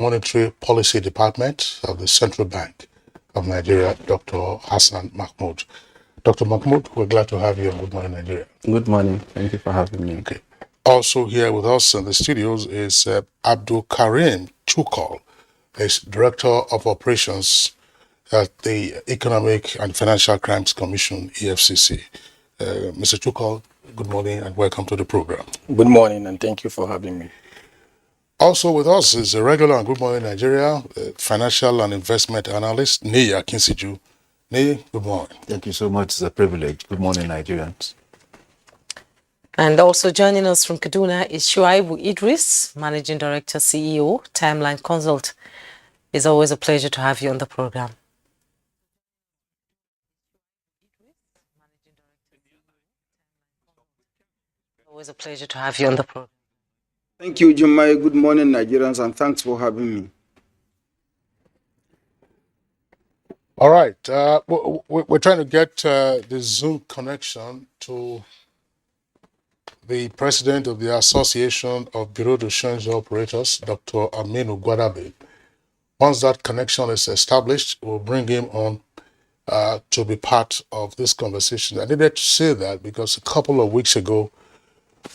Monetary Policy Department of the Central Bank of Nigeria, Dr. Hassan Mahmood. Dr. Mahmood, we're glad to have you on Good Morning Nigeria. Good morning. Thank you for having me. Okay. Also here with us in the studios is Abdul Karim Chukol, is Director of Operations at the Economic and Financial Crimes Commission, EFCC. Mr. Chukol, good morning and welcome to the program. Good morning and thank you for having me. Also with us is a regular on Good Morning Nigeria, financial and investment analyst, Niya Kinsiju. Niya, good morning. Thank you so much. It's a privilege. Good morning, Nigerians. And also joining us from Kaduna is Shuaibu Idris, Managing Director, CEO, Timeline Consult. It's always a pleasure to have you on the program. Always a pleasure to have you on the program. Thank you, Jumai. Good morning, Nigerians, and thanks for having me. All right. We're trying to get the Zoom connection to the president of the Association of Bureau de Change Operators, Dr. Aminu Gwadabe. Once that connection is established, we'll bring him on to be part of this conversation. I needed to say that because a couple of weeks ago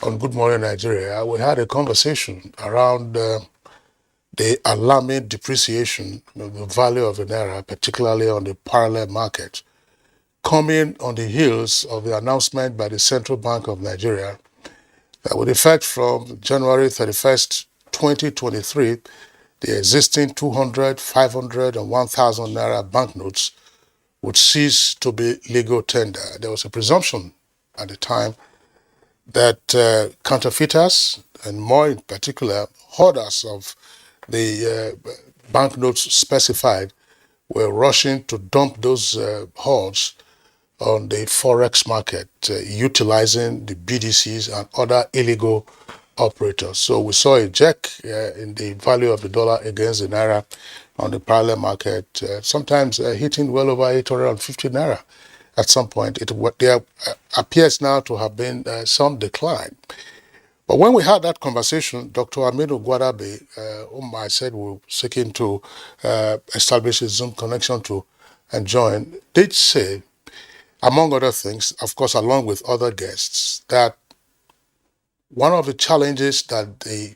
on Good Morning Nigeria, we had a conversation around the alarming depreciation of the value of the naira, particularly on the parallel market, coming on the heels of the announcement by the Central Bank of Nigeria that with effect from January 31st, 2023, the existing 200, 500, and 1,000 naira banknotes would cease to be legal tender. There was a presumption at the time that counterfeiters, and more in particular, hoarders of the banknotes specified, were rushing to dump those hoards on the Forex market, utilizing the BDCs and other illegal operators. So we saw a jerk in the value of the dollar against the naira on the parallel market, sometimes hitting well over 850 naira. At some point, there appears now to have been some decline. But when we had that conversation, Dr. Aminu Gwadabe, whom I said we were seeking to establish a Zoom connection to and join, did say, among other things, of course, along with other guests, that one of the challenges that the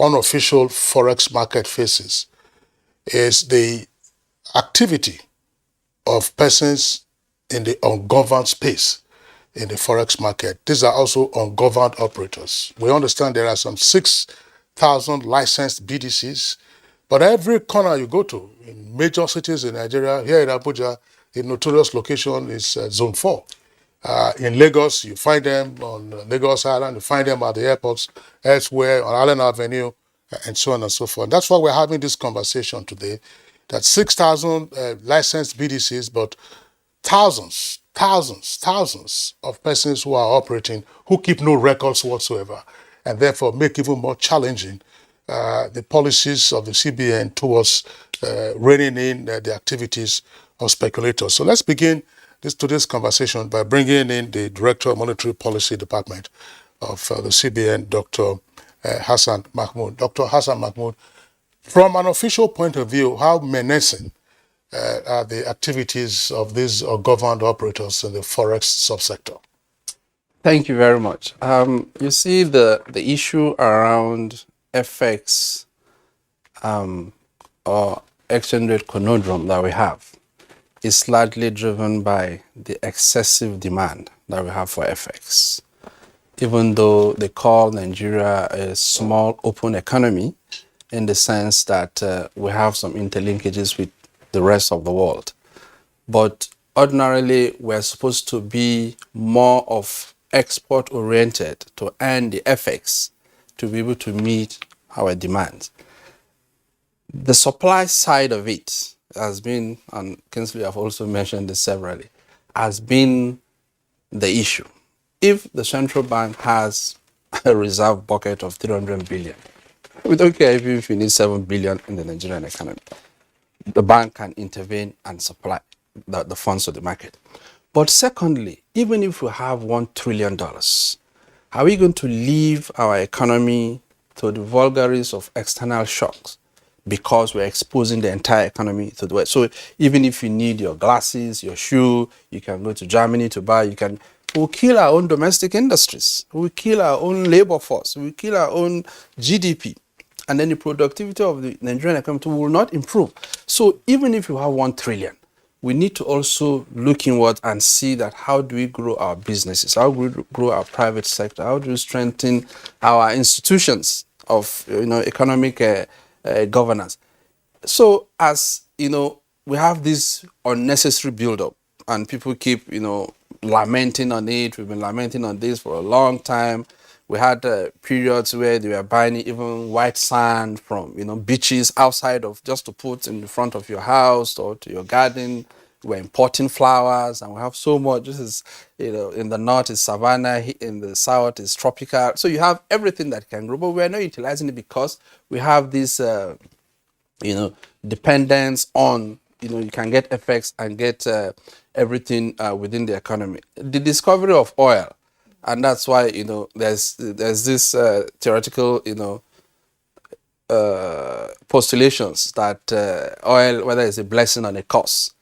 unofficial Forex market faces is the activity of persons in the ungoverned space in the Forex market. These are also ungoverned operators. We understand there are some 6,000 licensed BDCs, but every corner you go to, in major cities in Nigeria, here in Abuja, the notorious location is Zone 4. In Lagos, you find them on Lagos Island, you find them at the airports, elsewhere, on Allen Avenue, and so on and so forth. That's why we're having this conversation today, that 6,000 licensed BDCs, but thousands of persons who are operating, who keep no records whatsoever, and therefore make even more challenging the policies of the CBN towards reining in the activities of speculators. So let's begin today's conversation by bringing in the Director of Monetary Policy Department of the CBN, Dr. Hassan Mahmood. Dr. Hassan Mahmood, from an official point of view, how menacing are the activities of these governed operators in the Forex subsector? Thank you very much. You see, the issue around FX or exchange rate conundrum that we have is largely driven by the excessive demand that we have for FX. Even though they call Nigeria a small open economy, in the sense that we have some interlinkages with the rest of the world. But ordinarily, we're supposed to be more of export-oriented to earn the FX to be able to meet our demands. The supply side of it has been, and Kinsley have also mentioned this severally, has been the issue. If the central bank has a reserve bucket of 300 billion, we don't care even if you need 7 billion in the Nigerian economy. The bank can intervene and supply the funds to the market. But secondly, even if we have $1 trillion, are we going to leave our economy to the vagaries of external shocks because we're exposing the entire economy to the West. So even if you need your glasses, your shoe, you can go to Germany to buy, we'll kill our own domestic industries. We'll kill our own labor force. We'll kill our own GDP. And then the productivity of the Nigerian economy will not improve. So even if you have 1 trillion, we need to also look inward and see that how do we grow our businesses? How do we grow our private sector? How do we strengthen our institutions of economic governance? So as we have this unnecessary build-up, and people keep lamenting on it. We've been lamenting on this for a long time. We had periods where they were buying even white sand from beaches outside of, just to put in the front of your house or to your garden. We're importing flowers, and we have so much. This is in the north is savanna, in the south is tropical. So you have everything that can grow, but we're not utilizing it because we have this dependence on you can get effects and get everything within the economy. The discovery of oil, and that's why there's this theoretical postulations that oil, whether it's a blessing or a curse.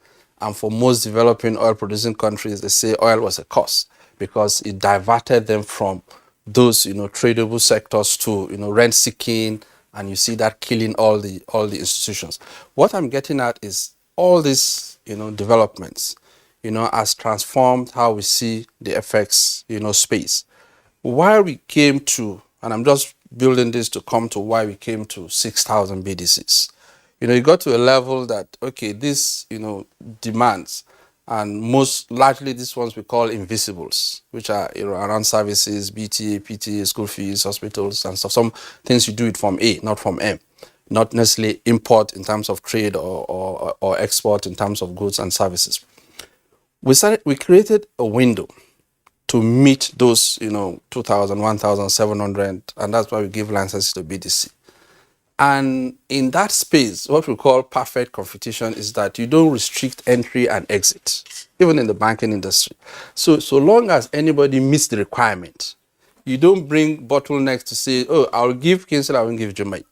And for most developing oil producing countries, they say oil was a curse because it diverted them from those tradable sectors to rent seeking, and you see that killing all the institutions. What I'm getting at is all these developments has transformed how we see the FX space. Why we came to, and I'm just building this to come to why we came to 6,000 BDCs. You got to a level that, okay, this, demands, and most largely these ones we call invisibles, which are, around services, BTA, PTA, school fees, hospitals, and stuff. Some things you do it from A, not from M. Not necessarily import in terms of trade or export in terms of goods and services. We created a window to meet those, 2,000, 1,700, and that's why we give licenses to BDC. And in that space, what we call perfect competition is that you don't restrict entry and exit, even in the banking industry. So long as anybody meets the requirement, you don't bring bottlenecks to say, oh, I'll give Kinsel, I won't give Jumai,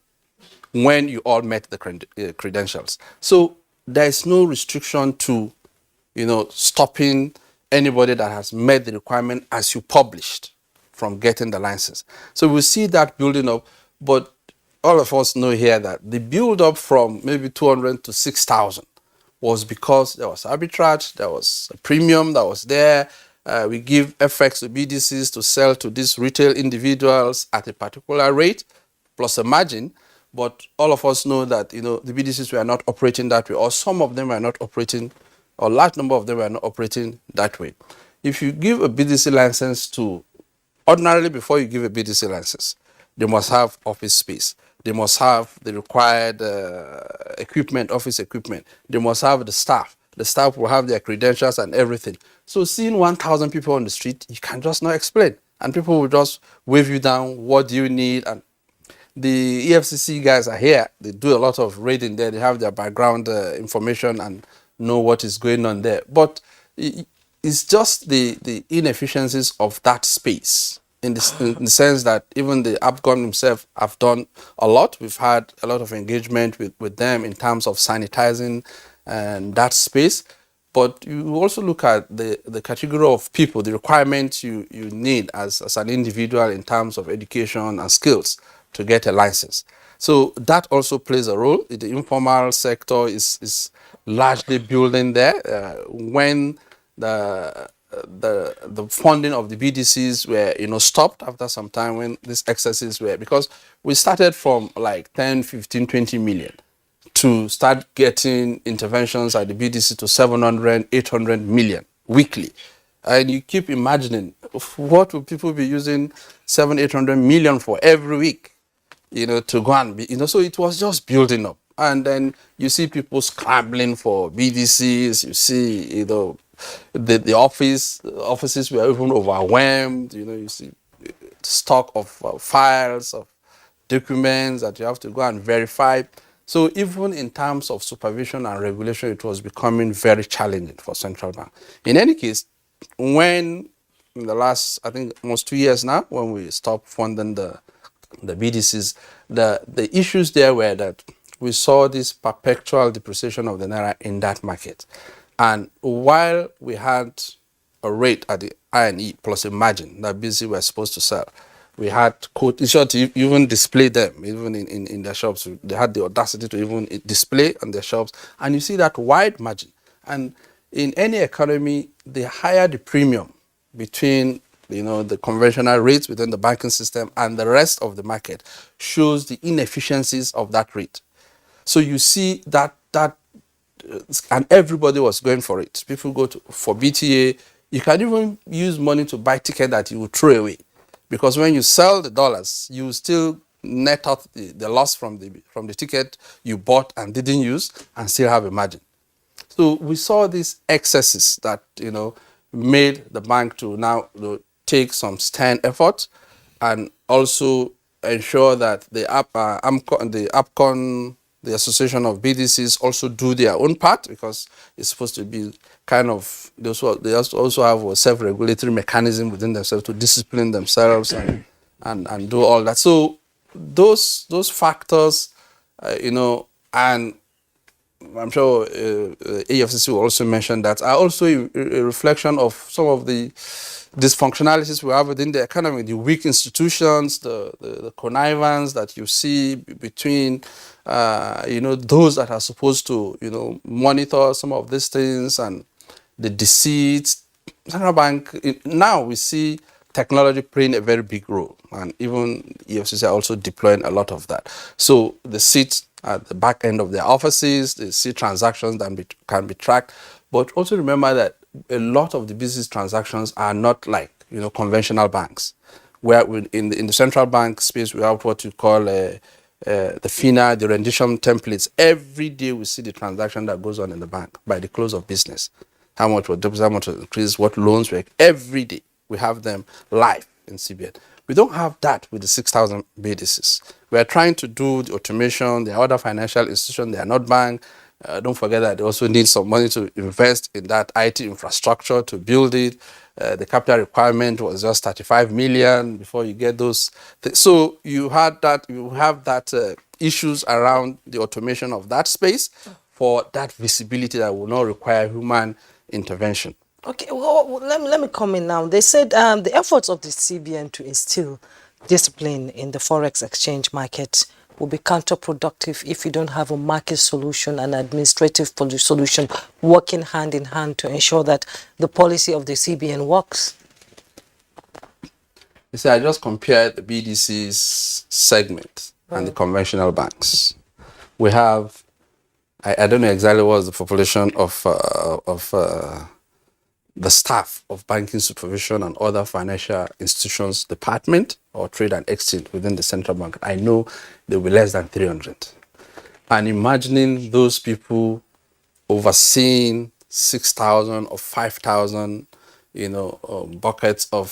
when you all met the credentials. So there is no restriction to, stopping anybody that has met the requirement as you published from getting the license. So we see that building up, but all of us know here that the build up from maybe 200 to 6,000 was because there was arbitrage, there was a premium that was there. We give FX to BDCs to sell to these retail individuals at a particular rate, plus a margin. But all of us know that, the BDCs were not operating that way, or some of them were not operating, or a large number of them were not operating that way. If you give a BDC license to, ordinarily before you give a BDC license, they must have office space. They must have the required equipment, office equipment. They must have the staff. The staff will have their credentials and everything. So seeing 1,000 people on the street, you can just not explain. And people will just wave you down, what do you need? And the EFCC guys are here. They do a lot of raiding there. They have their background information and know what is going on there. But it's just the inefficiencies of that space. In the sense that even the ABCON himself have done a lot. We've had a lot of engagement with them in terms of sanitizing and that space. But you also look at the category of people, the requirements you need as an individual in terms of education and skills to get a license. So that also plays a role. The informal sector is largely building there. When the funding of the BDCs were stopped after some time, when these excesses were, because we started from like 10, 15, 20 million to start getting interventions at the BDC to 700, 800 million weekly. And you keep imagining, what will people be using 700, 800 million for every week, to go and be, so it was just building up. And then you see people scrambling for BDCs, you see, the offices were even overwhelmed. You see stock of files, of documents that you have to go and verify. So even in terms of supervision and regulation, it was becoming very challenging for central bank. In any case, when in the last, I think almost 2 years now, when we stopped funding the the BDCs, the issues there were that we saw this perpetual depreciation of the naira in that market. And while we had a rate at the I&E plus a margin that BDC were supposed to sell, we had quote, in short, to even display them, even in their shops. They had the audacity to even display on their shops. And you see that wide margin. And in any economy, the higher the premium between the conventional rates within the banking system and the rest of the market shows the inefficiencies of that rate. So you see that and everybody was going for it. People go for BTA. You can even use money to buy ticket that you will throw away, because when you sell the dollars, you still net out the loss from the ticket you bought and didn't use, and still have a margin. So we saw these excesses that made the bank to now take some stern effort, and also ensure that the APCON, the Association of BDCs, also do their own part, because it's supposed to be kind of, they also have a self-regulatory mechanism within themselves to discipline themselves and do all that. So those factors, and I'm sure AFCC will also mention that, are also a reflection of some of the dysfunctionalities we have within the economy, the weak institutions, the connivance that you see between, those that are supposed to, monitor some of these things, and the deceit. Central Bank, now we see technology playing a very big role, and even EFCC are also deploying a lot of that. So they sit at the back end of their offices, they see transactions that can be tracked, but also remember that a lot of the business transactions are not like conventional banks, where in the central bank space we have what you call the FINA, the rendition templates. Every day we see the transaction that goes on in the bank by the close of business. How much was deposit, how much was increased, what loans were. Every day we have them live in CBN. We don't have that with the 6,000 BDCs. We are trying to do the automation. There are other financial institutions, they are not bank. Don't forget that they also need some money to invest in that IT infrastructure to build it. The capital requirement was just 35 million before you get those. So you have that issues around the automation of that space for that visibility that will not require human intervention. Okay, well, let me come in now. They said the efforts of the CBN to instill discipline in the Forex exchange market will be counterproductive if you don't have a market solution and administrative solution working hand in hand to ensure that the policy of the CBN works. You see, I just compared the BDC's segment and the conventional banks. We have, I don't know exactly what the population of the staff of banking supervision and other financial institutions department or trade and exchange within the central bank. I know there will be less than 300. And imagining those people overseeing 6,000 or 5,000, buckets of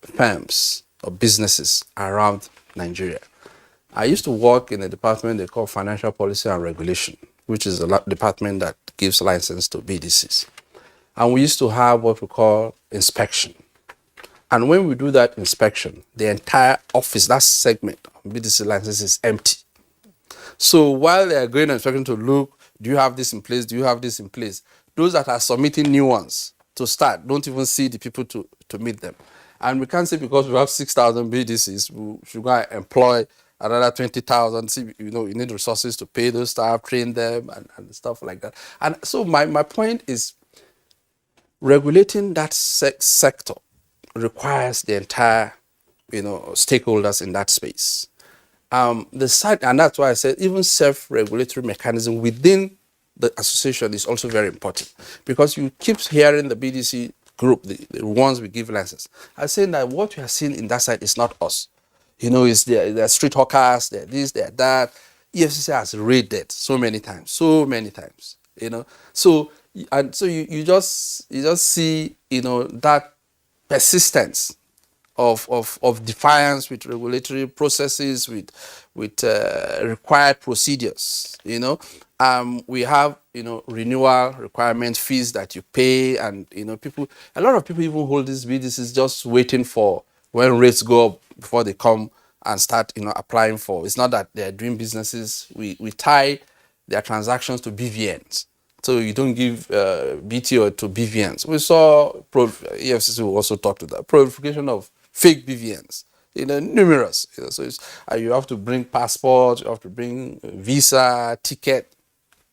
firms or businesses around Nigeria. I used to work in a department they call Financial Policy and Regulation, which is a department that gives license to BDCs. And we used to have what we call inspection. And when we do that inspection, the entire office, that segment of BDC license is empty. So while they are going and inspection to look, do you have this in place? Do you have this in place? Those that are submitting new ones to start don't even see the people to meet them. And we can't say because we have 6,000 BDCs, we should go and employ another 20,000. See, you need resources to pay those staff, train them, and stuff like that. And so my point is, regulating that sector requires the entire, stakeholders in that space. And that's why I said even self-regulatory mechanism within the association is also very important, because you keep hearing the BDC group, the ones we give license, are saying that what we are seeing in that side is not us. It's the street hawkers, they're this, they're that. EFCC has raided so many times. So you just see that persistence of defiance with regulatory processes, with required procedures. We have renewal requirement fees that you pay, and a lot of people even hold these BDCs just waiting for when rates go up before they come and start, applying for. It's not that they're doing businesses. We tie their transactions to BVNs. So you don't give BTO to BVNs. We saw EFCC will also talk to that proliferation of fake BVNs. Numerous. So you have to bring passport, you have to bring visa, ticket.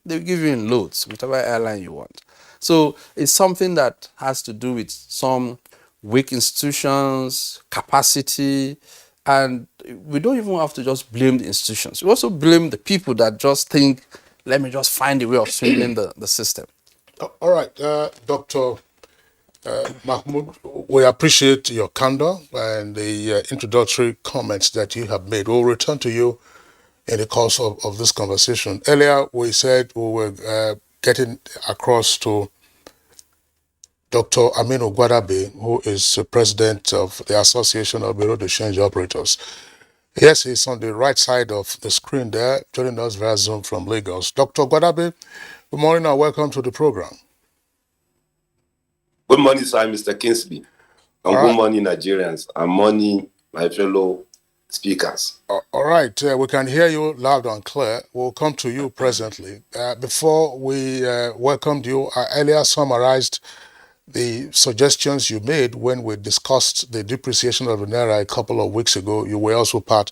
They'll give you in loads, whichever airline you want. So it's something that has to do with some weak institutions, capacity, and we don't even have to just blame the institutions. We also blame the people that just think, let me just find a way of swindling the system. All right, Dr. Mahmoud, we appreciate your candor and the introductory comments that you have made. We'll return to you in the course of this conversation. Earlier, we said we were getting across to Dr. Aminu Gwadabe, who is president of the Association of Bureau de Change Operators. Yes, he's on the right side of the screen there, joining us via Zoom from Lagos. Dr. Gwadabe, good morning and welcome to the program. Good morning, sir, Mr. Kingsley. And good morning, Nigerians. And morning, my fellow speakers. All right, we can hear you loud and clear. We'll come to you presently. Before we welcomed you, I earlier summarized the suggestions you made when we discussed the depreciation of the Naira a couple of weeks ago. You were also part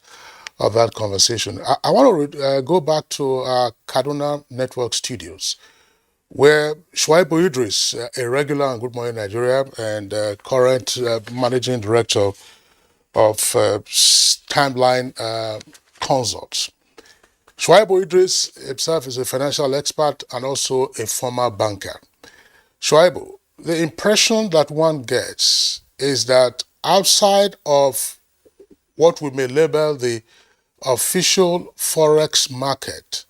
of that conversation. I want to go back to our Kaduna Network studios, where Shuaibu Idris, a regular on Good Morning Nigeria and current managing director of Timeline Consults. Shuaibu Idris himself is a financial expert and also a former banker. Shuaibu, the impression that one gets is that outside of what we may label the official Forex market,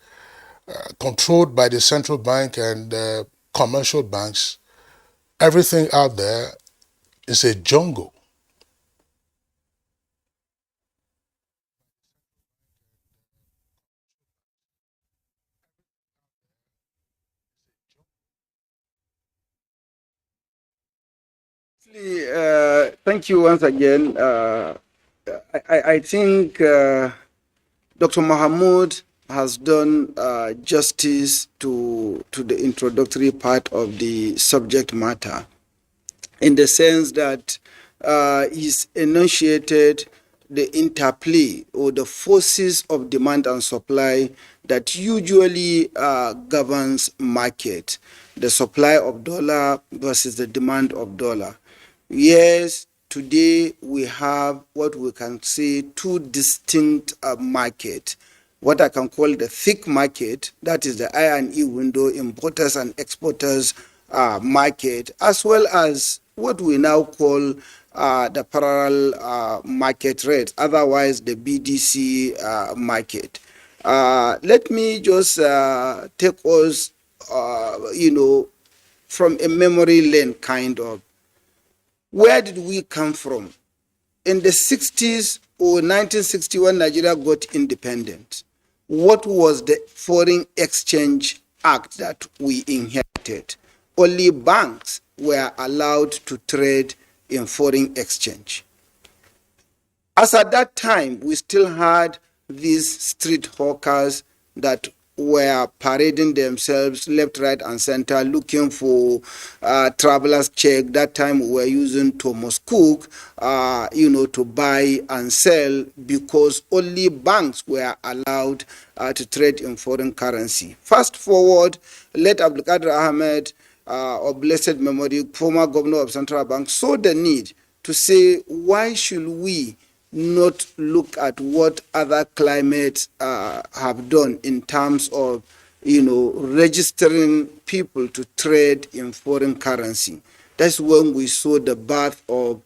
controlled by the central bank and commercial banks, everything out there is a jungle. Thank you once again. I think Dr. Mahamoud has done justice to the introductory part of the subject matter, in the sense that he's enunciated the interplay or the forces of demand and supply that usually governs market, the supply of dollar versus the demand of dollar. Yes, today we have what we can say two distinct markets. What I can call the thick market, that is the I&E window, importers and exporters market, as well as what we now call the parallel market rate, otherwise the BDC market. Let me just take us, from a memory lane kind of. Where did we come from? In the 60s or 1961, Nigeria got independent. What was the Foreign Exchange Act that we inherited? Only banks were allowed to trade in foreign exchange. As at that time, we still had these street hawkers that were parading themselves left, right, and center, looking for travelers' check. That time we were using Thomas Cook, to buy and sell, because only banks were allowed to trade in foreign currency. Fast forward, let Abdulkadir Ahmed, of blessed memory, former governor of Central Bank, saw the need to say, why should we not look at what other climates have done in terms of, registering people to trade in foreign currency. That's when we saw the birth of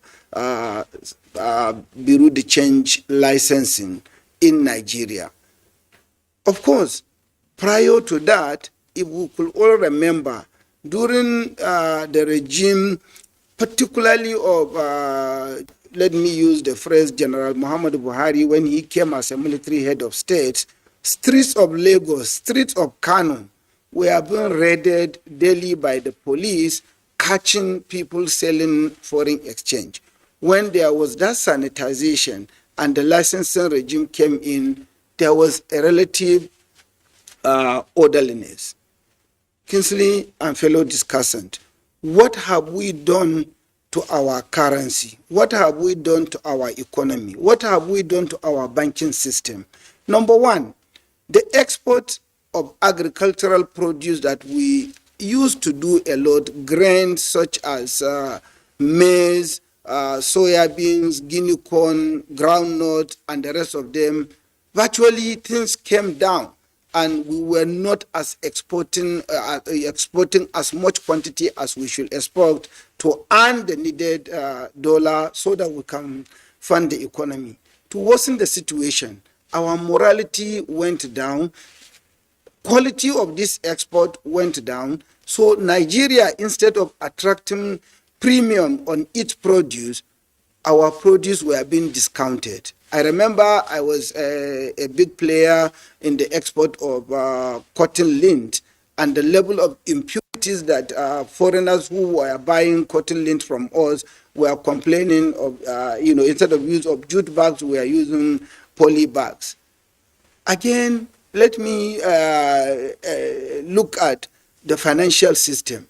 Bureau de Change licensing in Nigeria. Of course, prior to that, if we could all remember, during the regime, particularly of let me use the phrase General Muhammad Buhari, when he came as a military head of state, streets of Lagos, streets of Kano were being raided daily by the police, catching people selling foreign exchange. When there was that sanitization, and the licensing regime came in, there was a relative orderliness. Kingsley and fellow discussant, what have we done to our currency? What have we done to our economy? What have we done to our banking system? Number one, the export of agricultural produce that we used to do a lot, grains such as maize, soybeans, guinea corn, groundnut, and the rest of them, virtually things came down, and we were not as exporting as much quantity as we should export to earn the needed dollar so that we can fund the economy. To worsen the situation, our morality went down, quality of this export went down, so Nigeria, instead of attracting premium on its produce, our produce were being discounted. I remember I was a big player in the export of cotton lint, and the level of impurities that foreigners who were buying cotton lint from us were complaining of, instead of use of jute bags, we are using poly bags. Again, let me look at the financial system.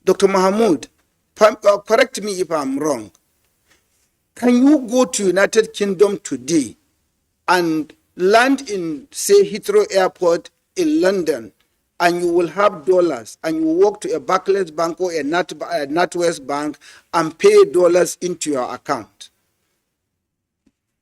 Dr. Mahmoud, correct me if I'm wrong. Can you go to United Kingdom today and land in, say, Heathrow Airport in London, and you will have dollars, and you walk to a Barclays Bank or a NatWest Bank and pay dollars into your account?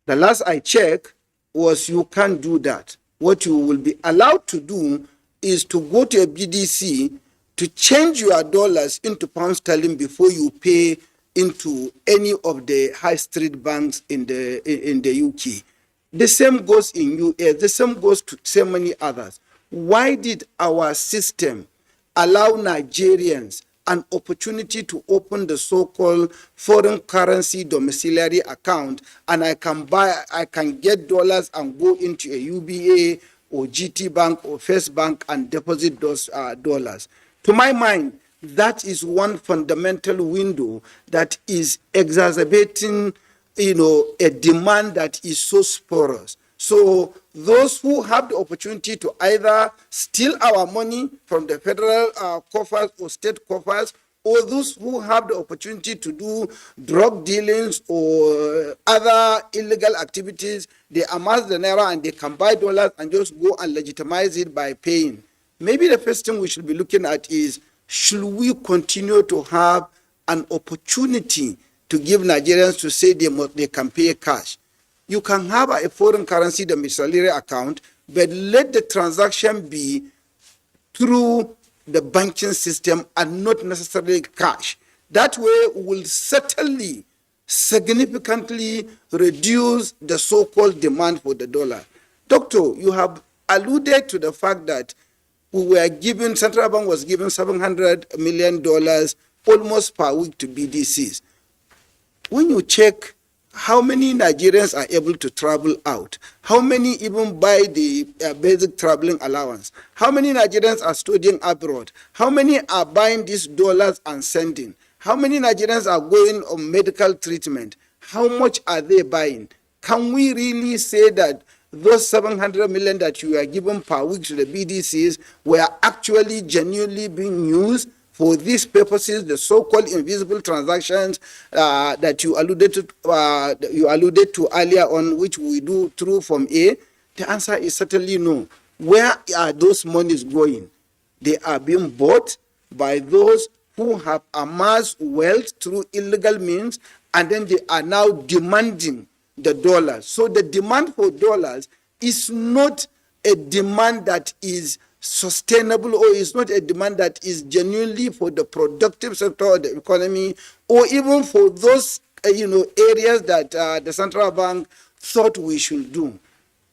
The last I checked was you can't do that. What you will be allowed to do is to go to a BDC to change your dollars into pound sterling before you pay into any of the high street banks in the UK. The same goes in US, the same goes to so many others. Why did our system allow Nigerians an opportunity to open the so-called foreign currency domiciliary account, and I can get dollars and go into a UBA or GT Bank or First Bank and deposit those dollars? To my mind, that is one fundamental window that is exacerbating, a demand that is so sporous. So those who have the opportunity to either steal our money from the federal coffers or state coffers, or those who have the opportunity to do drug dealings or other illegal activities, they amass the naira and they can buy dollars and just go and legitimize it by paying. Maybe the first thing we should be looking at is, should we continue to have an opportunity to give Nigerians to say they can pay cash? You can have a foreign currency domiciliary account, but let the transaction be through the banking system and not necessarily cash. That way will certainly significantly reduce the so-called demand for the dollar. Doctor, you have alluded to the fact that Central Bank was given $700 million almost per week to BDCs. When you check how many Nigerians are able to travel out, how many even buy the basic traveling allowance, how many Nigerians are studying abroad, how many are buying these dollars and sending, how many Nigerians are going on medical treatment, how much are they buying? Can we really say that those 700 million that you are given per week to the BDCs were actually genuinely being used for these purposes, the so-called invisible transactions that you alluded to earlier on, which we do through Form A? The answer is certainly no. Where are those monies going? They are being bought by those who have amassed wealth through illegal means, and then they are now demanding the dollars. So the demand for dollars is not a demand that is sustainable, or is not a demand that is genuinely for the productive sector of the economy, or even for those areas that the central bank thought we should do.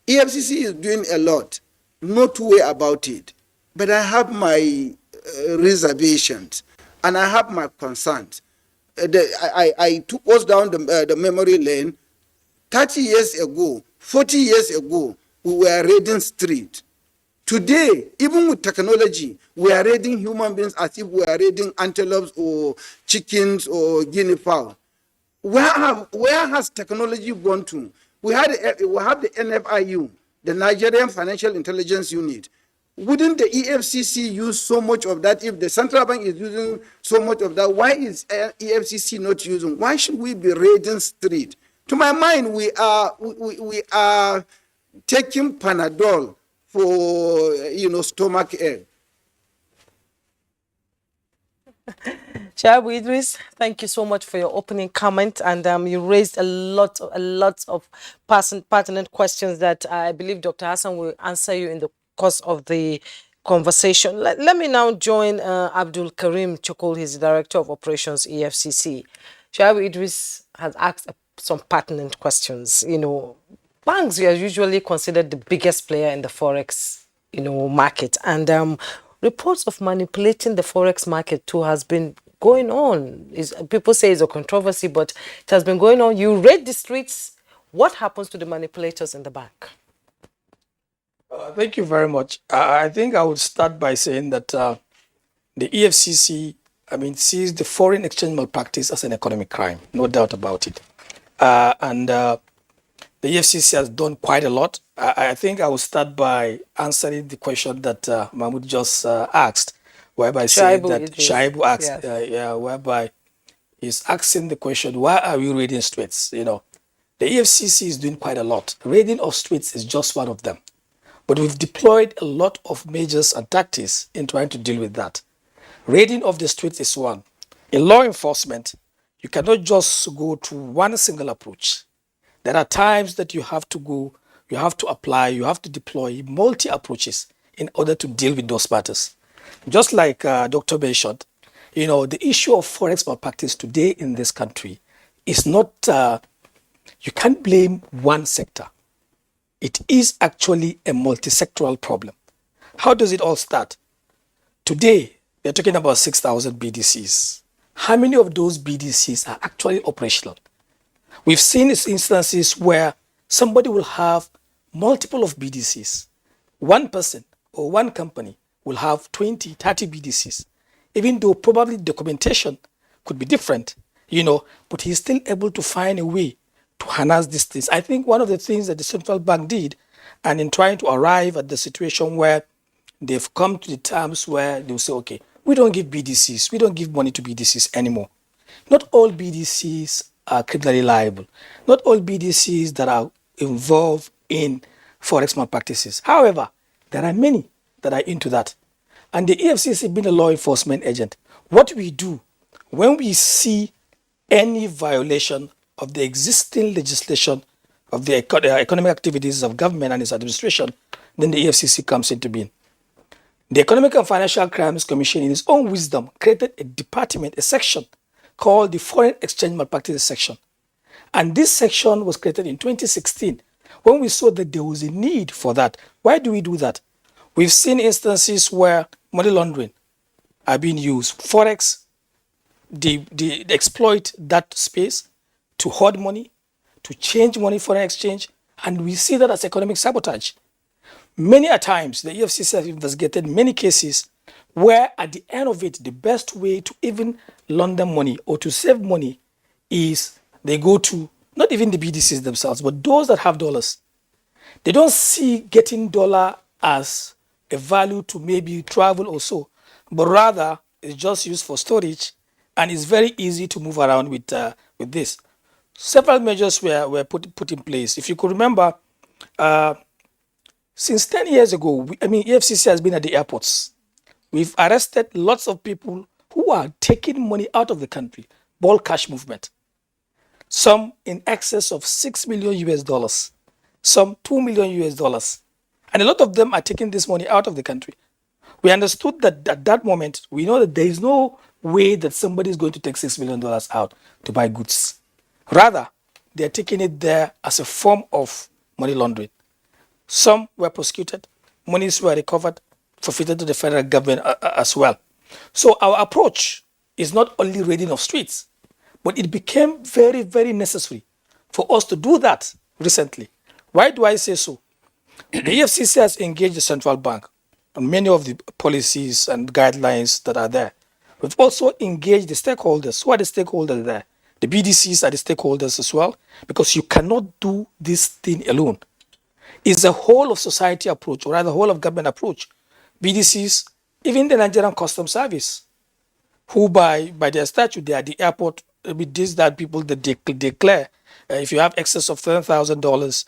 EFCC is doing a lot, no two way about it, but I have my reservations and I have my concerns. I took us down the memory lane. 30 years ago, 40 years ago, we were raiding street. Today, even with technology, we are raiding human beings as if we are raiding antelopes or chickens or guinea fowl. Where has technology gone to? We have the NFIU, the Nigerian Financial Intelligence Unit. Wouldn't the EFCC use so much of that? If the central bank is using so much of that, why is EFCC not using? Why should we be raiding street? To my mind, we are taking Panadol for stomach ache. Shaibu Idris, thank you so much for your opening comment, and you raised a lot of pertinent questions that I believe Dr. Hassan will answer you in the course of the conversation. Let me now join Abdul Karim Chokol, his Director of Operations, EFCC. Shaibu Idris has asked some pertinent questions. Banks are usually considered the biggest player in the Forex, market, and reports of manipulating the Forex market too has been going on. People say it's a controversy, but it has been going on. You read the streets. What happens to the manipulators in the bank? Thank you very much. I think I would start by saying that the EFCC, sees the foreign exchange malpractice as an economic crime, no doubt about it. And the EFCC has done quite a lot. I think I will start by answering the question that Mahmoud just asked, whereby saying that Shaibu asked, whereby he's asking the question, why are we raiding streets? The EFCC is doing quite a lot. Raiding of streets is just one of them. But we've deployed a lot of measures and tactics in trying to deal with that. Raiding of the streets is one. In law enforcement, you cannot just go to one single approach. There are times that you have to go, you have to apply, you have to deploy multi-approaches in order to deal with those matters. Just like Dr. mentioned, the issue of Forex malpractice today in this country is not, you can't blame one sector. It is actually a multi-sectoral problem. How does it all start? Today, we're talking about 6,000 BDCs. How many of those BDCs are actually operational? We've seen instances where somebody will have multiple of BDCs. One person or one company will have 20, 30 BDCs, even though probably documentation could be different, but he's still able to find a way to harness these things. I think one of the things that the central bank did, and in trying to arrive at the situation where they've come to the terms where they'll say, okay, we don't give BDCs, we don't give money to BDCs anymore. Not all BDCs are criminally liable. Not all BDCs that are involved in Forex malpractices. However, there are many that are into that. And the EFCC being a law enforcement agent, what we do when we see any violation of the existing legislation of the economic activities of government and its administration, then the EFCC comes into being. The Economic and Financial Crimes Commission, in its own wisdom, created a department, a section called the Foreign Exchange Malpractices Section. And this section was created in 2016 when we saw that there was a need for that. Why do we do that? We've seen instances where money laundering are being used. Forex, they exploit that space to hoard money, to change money for an exchange, and we see that as economic sabotage. Many a times, the EFCC has investigated many cases where at the end of it, the best way to even launder money or to save money is they go to not even the BDCs themselves, but those that have dollars. They don't see getting dollar as a value to maybe travel or so, but rather it's just used for storage, and it's very easy to move around with this. Several measures were put in place. If you could remember, since 10 years ago, EFCC has been at the airports. We've arrested lots of people who are taking money out of the country, bulk cash movement. Some in excess of $6 million US, some $2 million US. And a lot of them are taking this money out of the country. We understood that at that moment, we know that there is no way that somebody is going to take $6 million out to buy goods. Rather, they're taking it there as a form of money laundering. Some were prosecuted, monies were recovered, forfeited to the federal government as well. So our approach is not only raiding of streets, but it became very, very necessary for us to do that recently. Why do I say so? The EFCC has engaged the central bank on many of the policies and guidelines that are there. We've also engaged the stakeholders. Who are the stakeholders there? The BDCs are the stakeholders as well, because you cannot do this thing alone. It's a whole of society approach, or rather, whole of government approach. BDCs, even the Nigerian Customs Service, who by their statute, they are the airport, with this, that people that declare if you have excess of $10,000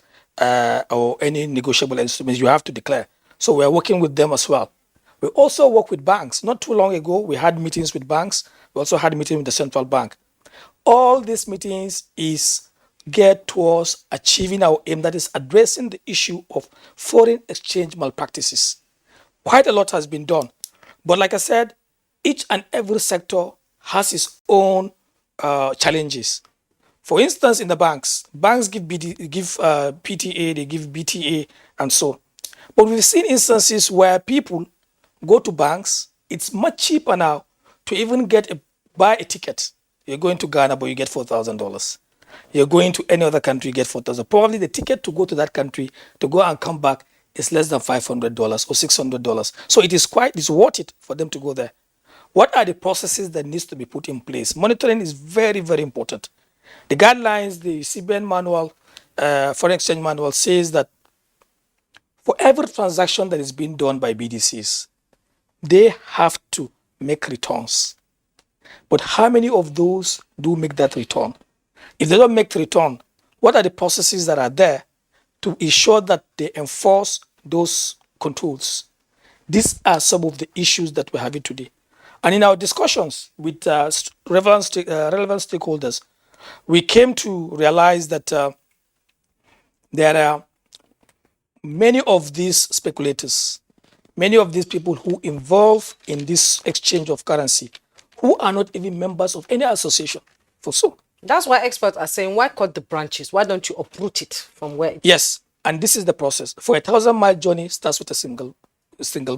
or any negotiable instruments, you have to declare. So we are working with them as well. We also work with banks. Not too long ago, we had meetings with banks. We also had a meeting with the central bank. All these meetings is geared towards achieving our aim, that is addressing the issue of foreign exchange malpractices. Quite a lot has been done. But like I said, each and every sector has its own challenges. For instance, in the banks give PTA, they give BTA, and so. But we've seen instances where people go to banks. It's much cheaper now to even buy a ticket. You're going to Ghana, but you get $4,000. You're going to any other country, you get $4,000. Probably the ticket to go to that country, to go and come back, is less than $500 or $600. So it's worth it for them to go there. What are the processes that needs to be put in place? Monitoring is very, very important. The guidelines, the CBN manual, foreign exchange manual says that for every transaction that is being done by BDCs, they have to make returns. But how many of those do make that return? If they don't make the return, what are the processes that are there to ensure that they enforce those controls? These are some of the issues that we're having today. And in our discussions with relevant stakeholders, we came to realize that there are many of these speculators, many of these people who involve in this exchange of currency, who are not even members of any association. For so. That's why experts are saying, why cut the branches? Why don't you uproot it from where it's... Yes, and this is the process. For 1,000-mile journey starts with a single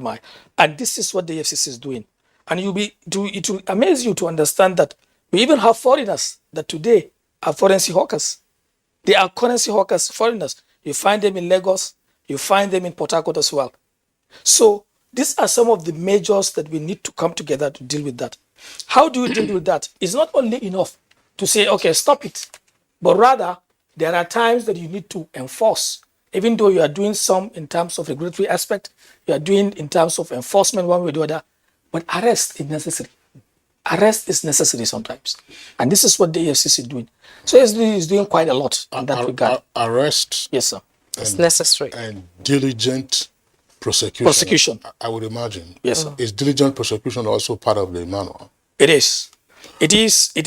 mile. And this is what the FCC is doing. And it will amaze you to understand that we even have foreigners that today are currency hawkers. They are currency hawkers, foreigners. You find them in Lagos, you find them in Port Harcourt as well. So these are some of the measures that we need to come together to deal with that. How do you deal with that? It's not only enough to say, okay, stop it. But rather, there are times that you need to enforce. Even though you are doing some in terms of regulatory aspect, you are doing in terms of enforcement one way or the other, but arrest is necessary. Arrest is necessary sometimes. And this is what the EFCC is doing. So it's doing quite a lot in that regard. Arrest. Yes, sir. It's necessary. And diligent prosecution. Prosecution. I would imagine. Yes, sir. Is diligent prosecution also part of the manual? It is. It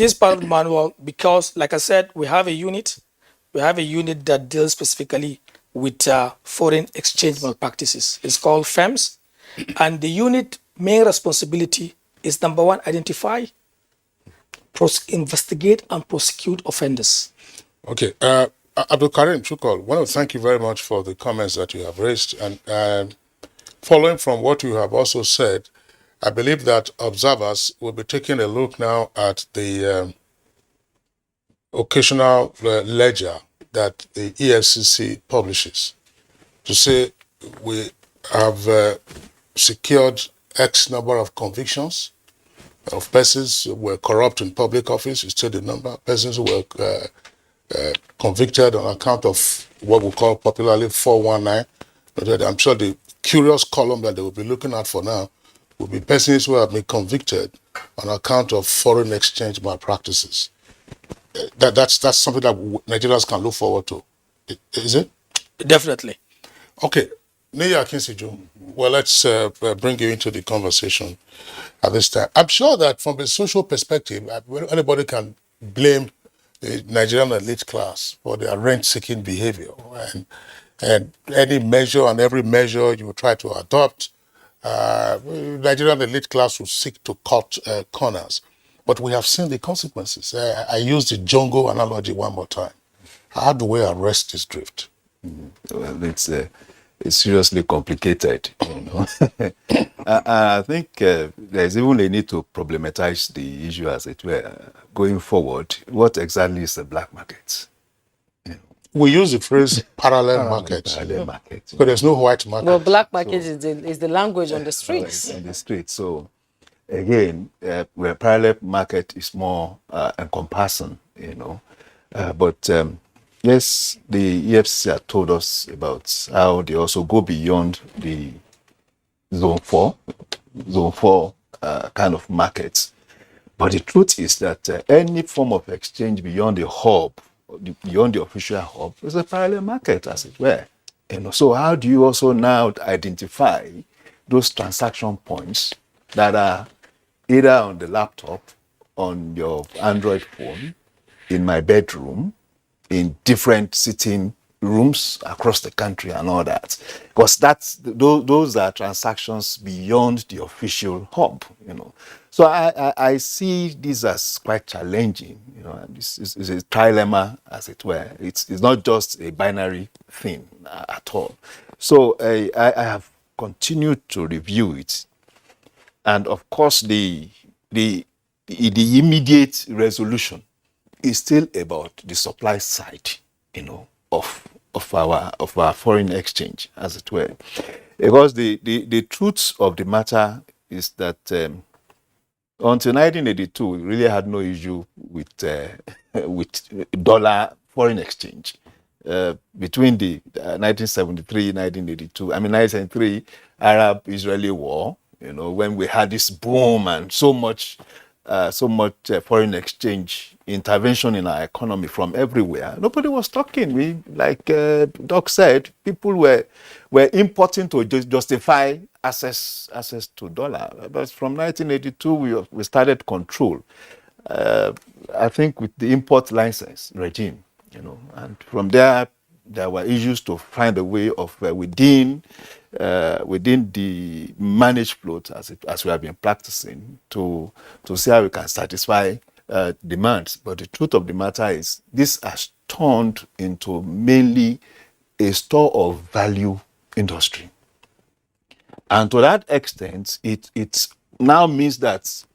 is part of the manual because, like I said, we have a unit. We have a unit that deals specifically with foreign exchange malpractices. It's called FEMS. And the unit main responsibility is, number one, identify, investigate, and prosecute offenders. Okay. Abdul Karim Chukol, I want to thank you very much for the comments that you have raised. And following from what you have also said, I believe that observers will be taking a look now at the occasional ledger that the EFCC publishes to say we have secured X number of convictions of persons who were corrupt in public office. You state the number of persons who were convicted on account of what we call popularly 419. I'm sure the curious column that they will be looking at for now will be persons who have been convicted on account of foreign exchange malpractices. That's something that Nigerians can look forward to. Is it? Definitely. Okay. Niya Kinsiju, well, let's bring you into the conversation at this time. I'm sure that from a social perspective, anybody can blame the Nigerian elite class for their rent-seeking behavior. And any measure and every measure you try to adopt, Nigerian elite class will seek to cut corners. But we have seen the consequences. I use the jungle analogy one more time. How do we arrest this drift? Well, it's seriously complicated, you know. I think there's even a need to problematize the issue, as it were, going forward. What exactly is the black market? We use the phrase parallel market. Parallel market. But there's no white market. Well, black market is the language on the streets. On the streets. So, again, where parallel market is more encompassing you know. But yes, the EFCC had told us about how they also go beyond the zone 4 kind of markets. But the truth is that any form of exchange beyond the hub, beyond the official hub, is a parallel market, as it were. So how do you also now identify those transaction points that are either on the laptop, on your Android phone, in my bedroom, in different sitting rooms across the country and all that, because those are transactions beyond the official hub. So I see this as quite challenging. And this is a trilemma, as it were. It's not just a binary thing at all. So I have continued to review it, and of course the immediate resolution is still about the supply side, of our foreign exchange, as it were. Because the truth of the matter is that until 1982, we really had no issue with with dollar foreign exchange. Between the 1973, 1982, 1973 Arab-Israeli war, when we had this boom and so much foreign exchange intervention in our economy from everywhere. Nobody was talking. Like Doc said, people were importing to justify access to dollar. But from 1982, we started control. I think with the import license regime, and from there were issues to find a way of within the managed float, as we have been practicing, to see how we can satisfy demands. But the truth of the matter is, this has turned into mainly a store of value industry, and to that extent, it now means that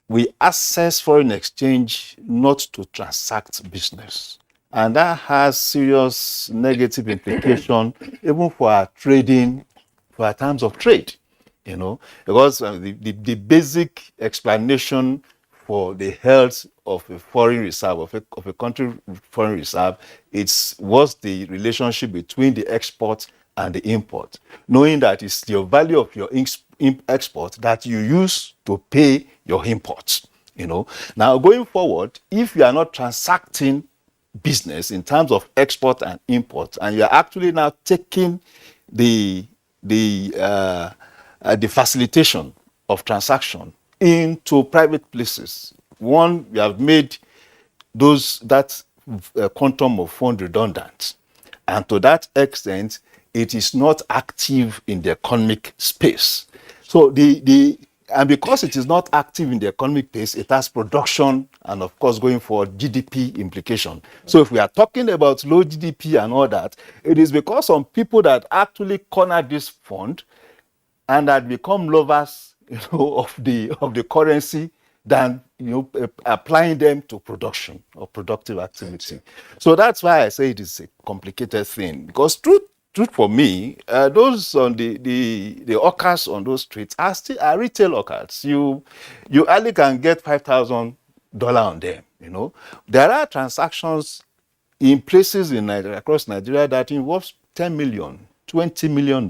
we access foreign exchange not to transact business. And that has serious negative implication even for our trading, for our terms of trade, because the basic explanation for the health of a foreign reserve, of a country foreign reserve, what's the relationship between the export and the import, knowing that it's your value of your export that you use to pay your imports. Now going forward, if you are not transacting business in terms of export and import, and you are actually now taking the facilitation of transaction into private places, one, you have made that quantum of fund redundant, and to that extent, it is not active in the economic space. So and because it is not active in the economic space, it has production and, of course, going forward, GDP implication. So if we are talking about low GDP and all that, it is because some people that actually corner this fund and that become lovers, of the currency than applying them to production or productive activity. So that's why I say it is a complicated thing, because truth for me, those on the hawkers on those streets are retail hawkers. You only can get $5,000 on them. There are transactions in places in Nigeria, across Nigeria, that involves $10 million, $20 million,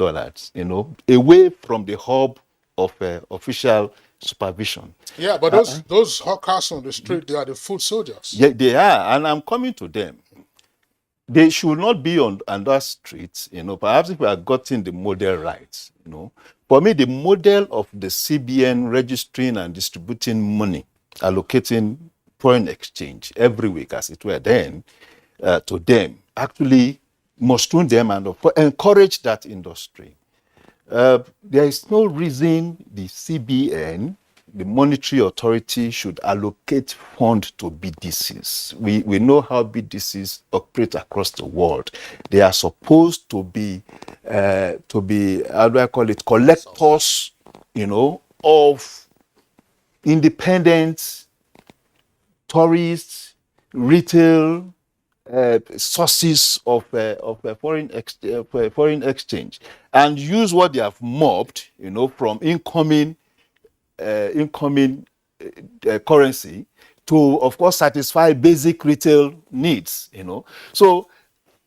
away from the hub of official supervision. Yeah, but those hawkers on the street, they are the food soldiers. Yeah, they are, and I'm coming to them. They should not be on that street, perhaps if we had gotten the model right, For me, the model of the CBN registering and distributing money, allocating foreign exchange every week, as it were, then to them, actually mustering them and encourage that industry. There is no reason the CBN, the monetary authority, should allocate funds to BDCs. We know how BDCs operate across the world. They are supposed to be how do I call it, collectors, of independent tourists, retail sources of foreign exchange, and use what they have mobbed, from incoming currency to, of course, satisfy basic retail needs, So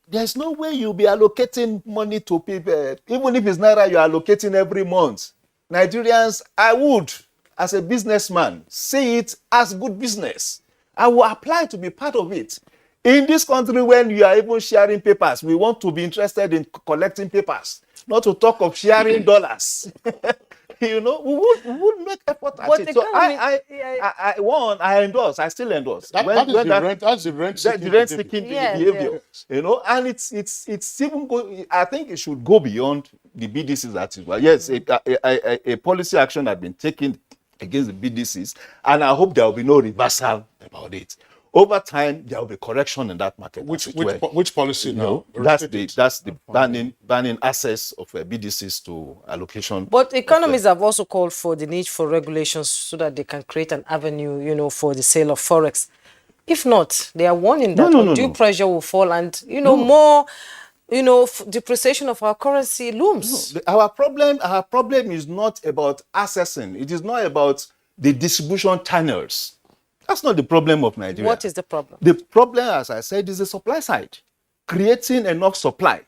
there's no way you'll be allocating money to people, even if it's naira you're allocating every month. Nigerians, I would, as a businessman, see it as good business. I will apply to be part of it. In this country, when you are even sharing papers, we want to be interested in collecting papers, not to talk of sharing dollars. We would make effort at But it. the So I endorse. I still endorse. That's the rent seeking Yes, behavior. yes. And it's even I think it should go beyond the BDCs as well. Yes, a policy action had been taken against the BDCs, and I hope there will be no reversal about it. Over time, there will be correction in that market. Which policy now? That's the banning access of BDCs to allocation. But economists have also called for the need for regulations so that they can create an avenue, for the sale of Forex. If not, they are warning that undue pressure will fall and, more, depreciation of our currency looms. Our problem is not about accessing. It is not about the distribution channels. That's not the problem of Nigeria. What is the problem? The problem, as I said, is the supply side. Creating enough supply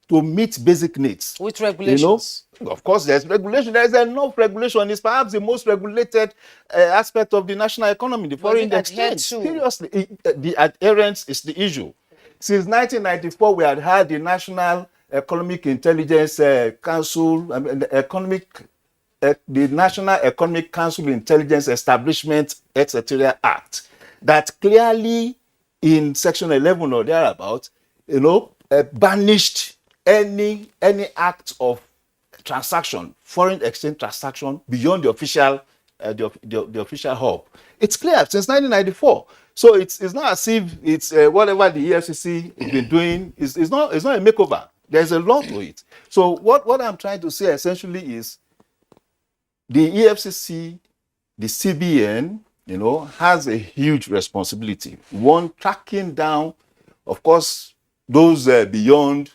to meet basic needs. With regulations. Of course, there's regulation. There's enough regulation. It's perhaps the most regulated aspect of the national economy, the foreign exchange. Seriously, the adherence is the issue. Since 1994, we had the National Economic Intelligence Council, the National Economic Council Intelligence Establishment, etc. Act that clearly in section 11 or thereabout, banished any act of transaction, foreign exchange transaction beyond the official the official hub. It's clear since 1994. So it's not as if it's whatever the EFCC has been doing is not a makeover. There's a lot to it. So what I'm trying to say essentially is the EFCC, the CBN, has a huge responsibility. One, tracking down, of course, those beyond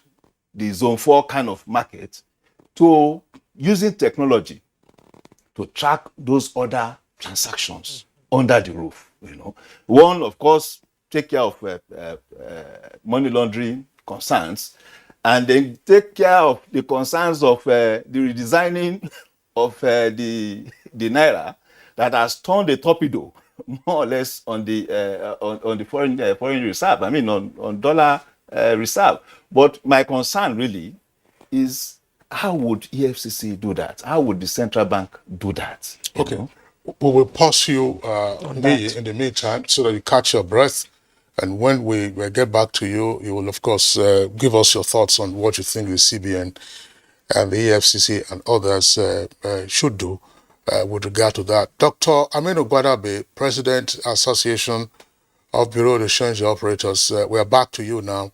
the Zone 4 kind of market, to using technology to track those other transactions under the roof. One, of course, take care of money laundering concerns, and then take care of the concerns of the redesigning of the naira that has turned a torpedo more or less on the foreign reserve. I mean on dollar reserve. But my concern really is, how would EFCC do that? How would the central bank do that? Okay. We will pause you in the meantime so that you catch your breath. And when we get back to you, you will, of course, give us your thoughts on what you think the CBN and the EFCC and others should do with regard to that. Dr. Aminu Gwadabe, President, Association of Bureau de Change Operators, we're back to you now.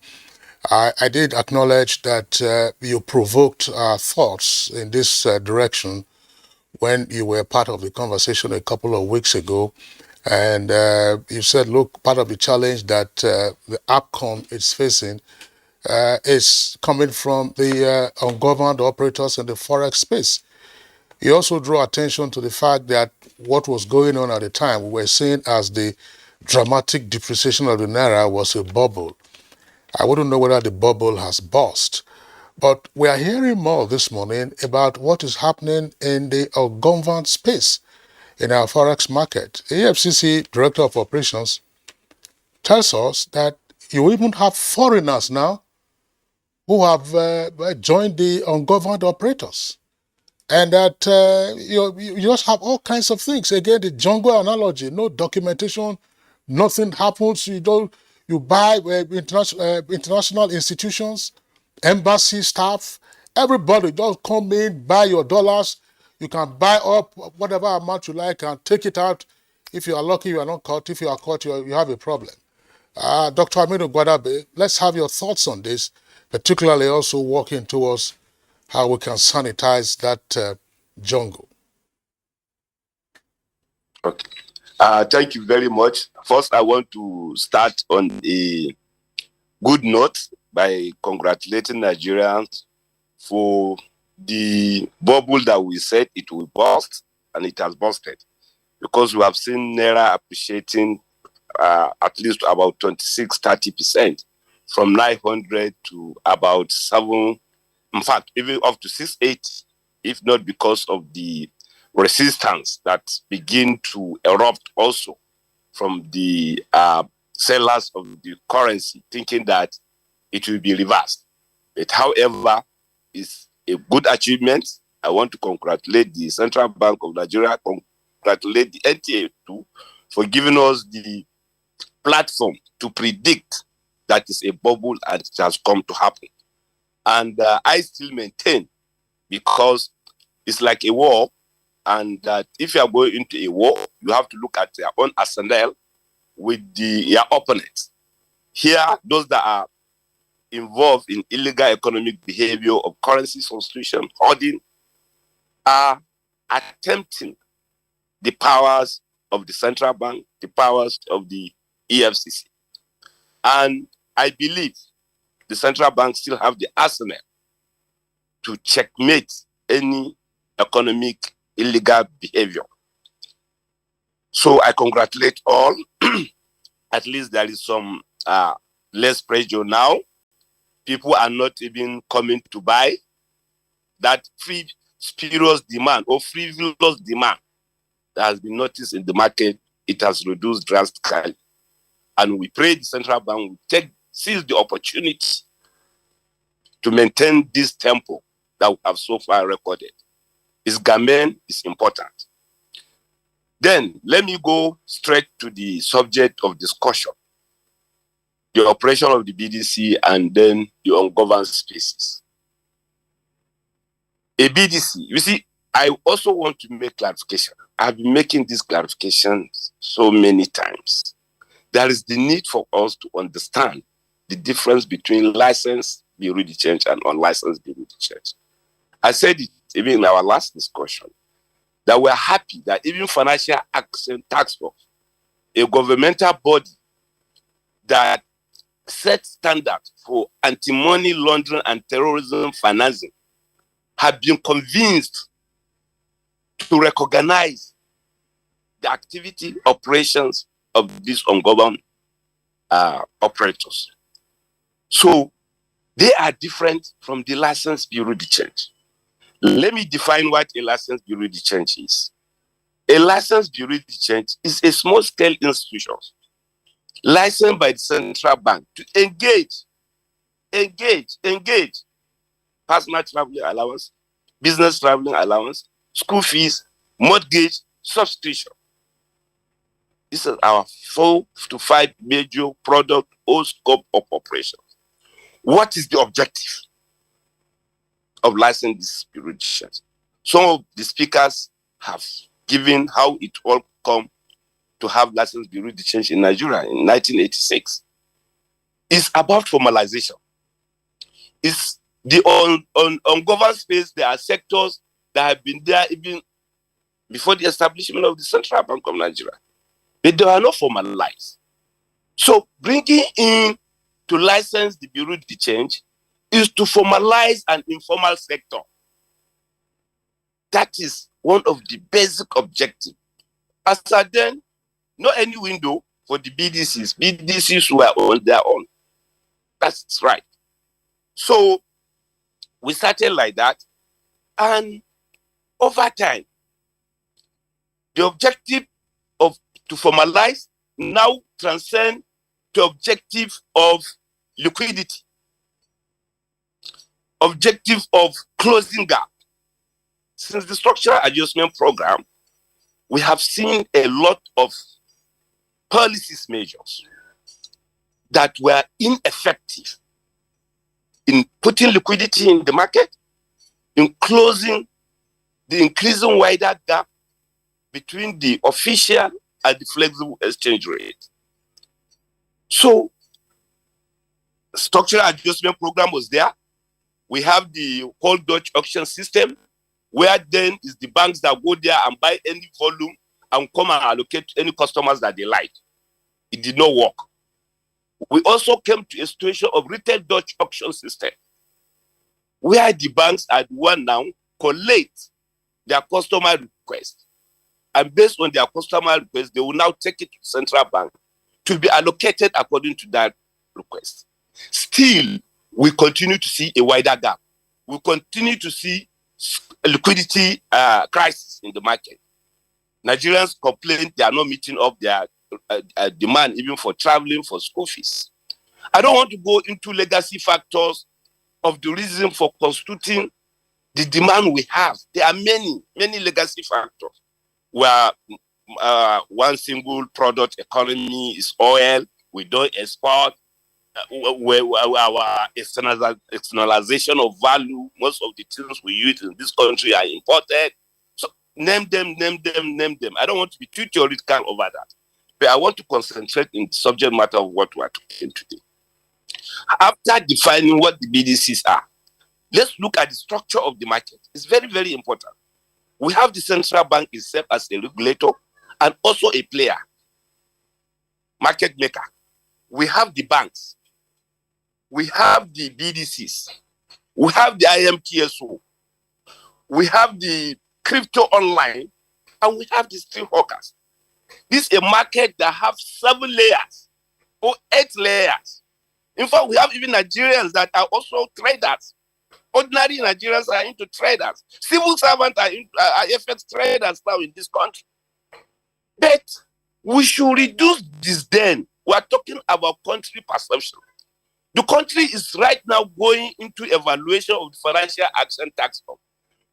I did acknowledge that you provoked our thoughts in this direction when you were part of the conversation a couple of weeks ago. And you said, look, part of the challenge that the APCON is facing is coming from the ungoverned operators in the Forex space. You also draw attention to the fact that what was going on at the time, we were seeing as the dramatic depreciation of the naira was a bubble. I wouldn't know whether the bubble has burst. But we are hearing more this morning about what is happening in the ungoverned space in our Forex market. The EFCC Director of Operations tells us that you even have foreigners now who have joined the ungoverned operators. And that you just have all kinds of things. Again, the jungle analogy, no documentation, nothing happens. You buy international institutions, embassy staff, everybody just come in, buy your dollars. You can buy up whatever amount you like and take it out. If you are lucky, you are not caught. If you are caught, you have a problem. Dr. Aminu Gwadabe, let's have your thoughts on this, particularly also working towards how we can sanitize that jungle. Okay. Thank you very much. First, I want to start on a good note by congratulating Nigerians for the bubble that we said it will burst, and it has bursted. Because we have seen Naira appreciating at least about 26-30%, from 900 to about 7, in fact, even up to 680, if not because of the resistance that begin to erupt also from the sellers of the currency, thinking that it will be reversed. But however, it's a good achievement. I want to congratulate the Central Bank of Nigeria, congratulate the NTA too, for giving us the platform to predict that is a bubble and it has come to happen. And I still maintain, because it's like a war, and that if you are going into a war, you have to look at your own arsenal with your opponents. Here, those that are involved in illegal economic behavior of currency substitution, hoarding, are attempting the powers of the central bank, the powers of the EFCC. And I believe the central bank still have the arsenal to checkmate any economic illegal behavior. So I congratulate all. At least there is some less pressure now. People are not even coming to buy. That free spurious demand or frivolous demand that has been noticed in the market, it has reduced drastically. And we pray the central bank will seize the opportunity to maintain this tempo that we have so far recorded. Its gain is important. Then let me go straight to the subject of discussion, the operation of the BDC and then the ungoverned spaces. A BDC, you see, I also want to make clarification. I've been making this clarification so many times. There is the need for us to understand the difference between licensed bureau de change and unlicensed bureau de change. I said it even in our last discussion, that we're happy that even Financial Action Task Force, a governmental body that sets standards for anti-money laundering and terrorism financing, have been convinced to recognize the activity operations of these ungoverned operators. So they are different from the licensed bureau de change. Let me define what a licensed bureau de change is. A licensed bureau de change is a small-scale institution licensed by the central bank to engage personal traveling allowance, business traveling allowance, school fees, mortgage, substitution. This is our 4 to 5 major product or scope of operations. What is the objective of licensing these bureau de change? Some of the speakers have given how it all come to have licensed bureau de change in Nigeria in 1986. It's about formalization. It's the ungoverned space. There are sectors that have been there even before the establishment of the Central Bank of Nigeria, but they are not formalized. So bringing in to license the bureau de change is to formalize an informal sector. That is one of the basic objectives. As at then, not any window for the BDCs. BDCs were on their own. That's right. So we started like that, and over time, the objective of to formalize now transcend to objective of liquidity, objective of closing gap. Since the structural adjustment program, we have seen a lot of policies measures that were ineffective in putting liquidity in the market, in closing the increasing wider gap between the official and the flexible exchange rate. So, structural adjustment program was there. We have the whole Dutch auction system, where then is the banks that go there and buy any volume and come and allocate to any customers that they like. It did not work. We also came to a situation of retail Dutch auction system, where the banks are the one now collate their customer request. And based on their customer request, they will now take it to the central bank to be allocated according to that request. Still, we continue to see a wider gap. We continue to see a liquidity crisis in the market. Nigerians complain they are not meeting up their demand even for traveling, for school fees. I don't want to go into legacy factors of the reason for constituting the demand we have. There are many legacy factors where one single product economy is oil. We don't export. Where our externalization of value, most of the things we use in this country are imported. So name them. I don't want to be too theoretical over that, but I want to concentrate in the subject matter of what we are talking today. After defining what the BDCs are, let's look at the structure of the market. It's very, very important. We have the central bank itself as a regulator and also a player, market maker. We have the banks. We have the BDCs. We have the IMTSO. We have the crypto online. And we have the steel hawkers. This is a market that have 7 layers or 8 layers. In fact, we have even Nigerians that are also traders. Ordinary Nigerians are into traders. Civil servants are FX traders now in this country. But we should reduce this then. We are talking about country perception. The country is right now going into evaluation of the Financial Action Tax Law.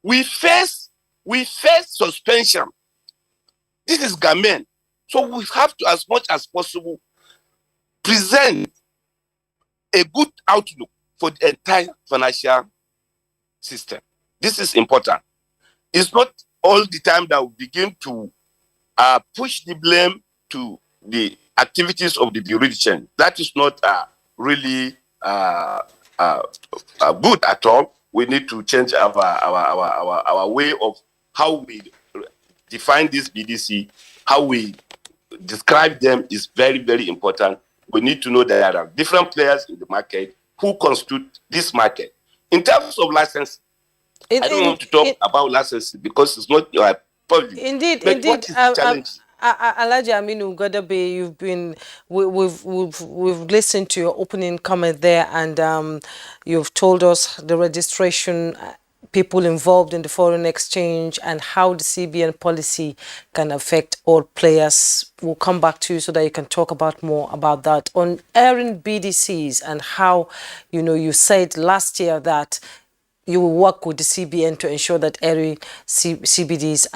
We face suspension. This is gamen. So we have to, as much as possible, present a good outlook for the entire financial system. This is important. It's not all the time that we begin to push the blame to the activities of the jurisdiction. That is not really good at all. We need to change our way of how we define this BDC, how we describe them is very, very important. We need to know that there are different players in the market who constitute this market. In terms of license, I don't want to talk about licenses because it's not your public. Indeed. Alhaji Aminu Gadabe, we've listened to your opening comment there, and you've told us the registration, people involved in the foreign exchange, and how the CBN policy can affect all players. We'll come back to you so that you can talk about more about that. On airing BDCs and how, you said last year that you will work with the CBN to ensure that airing BDCs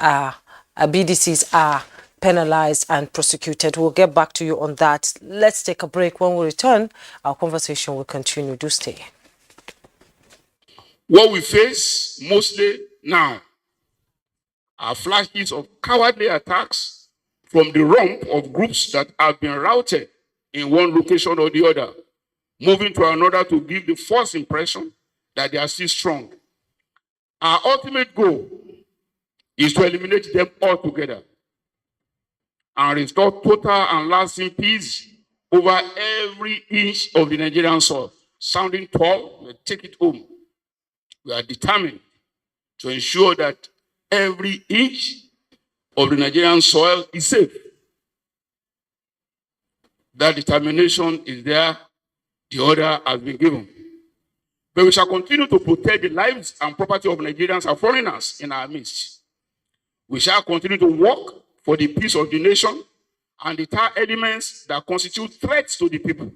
are penalized and prosecuted. We'll get back to you on that. Let's take a break. When we return, our conversation will continue. Do stay. What we face mostly now are flashes of cowardly attacks from the rump of groups that have been routed in one location or the other, moving to another to give the false impression that they are still strong. Our ultimate goal is to eliminate them altogether and restore total and lasting peace over every inch of the Nigerian soil. Sounding tall, we'll take it home. We are determined to ensure that every inch of the Nigerian soil is safe. That determination is there. The order has been given. But we shall continue to protect the lives and property of Nigerians and foreigners in our midst. We shall continue to work for the peace of the nation and deter elements that constitute threats to the people.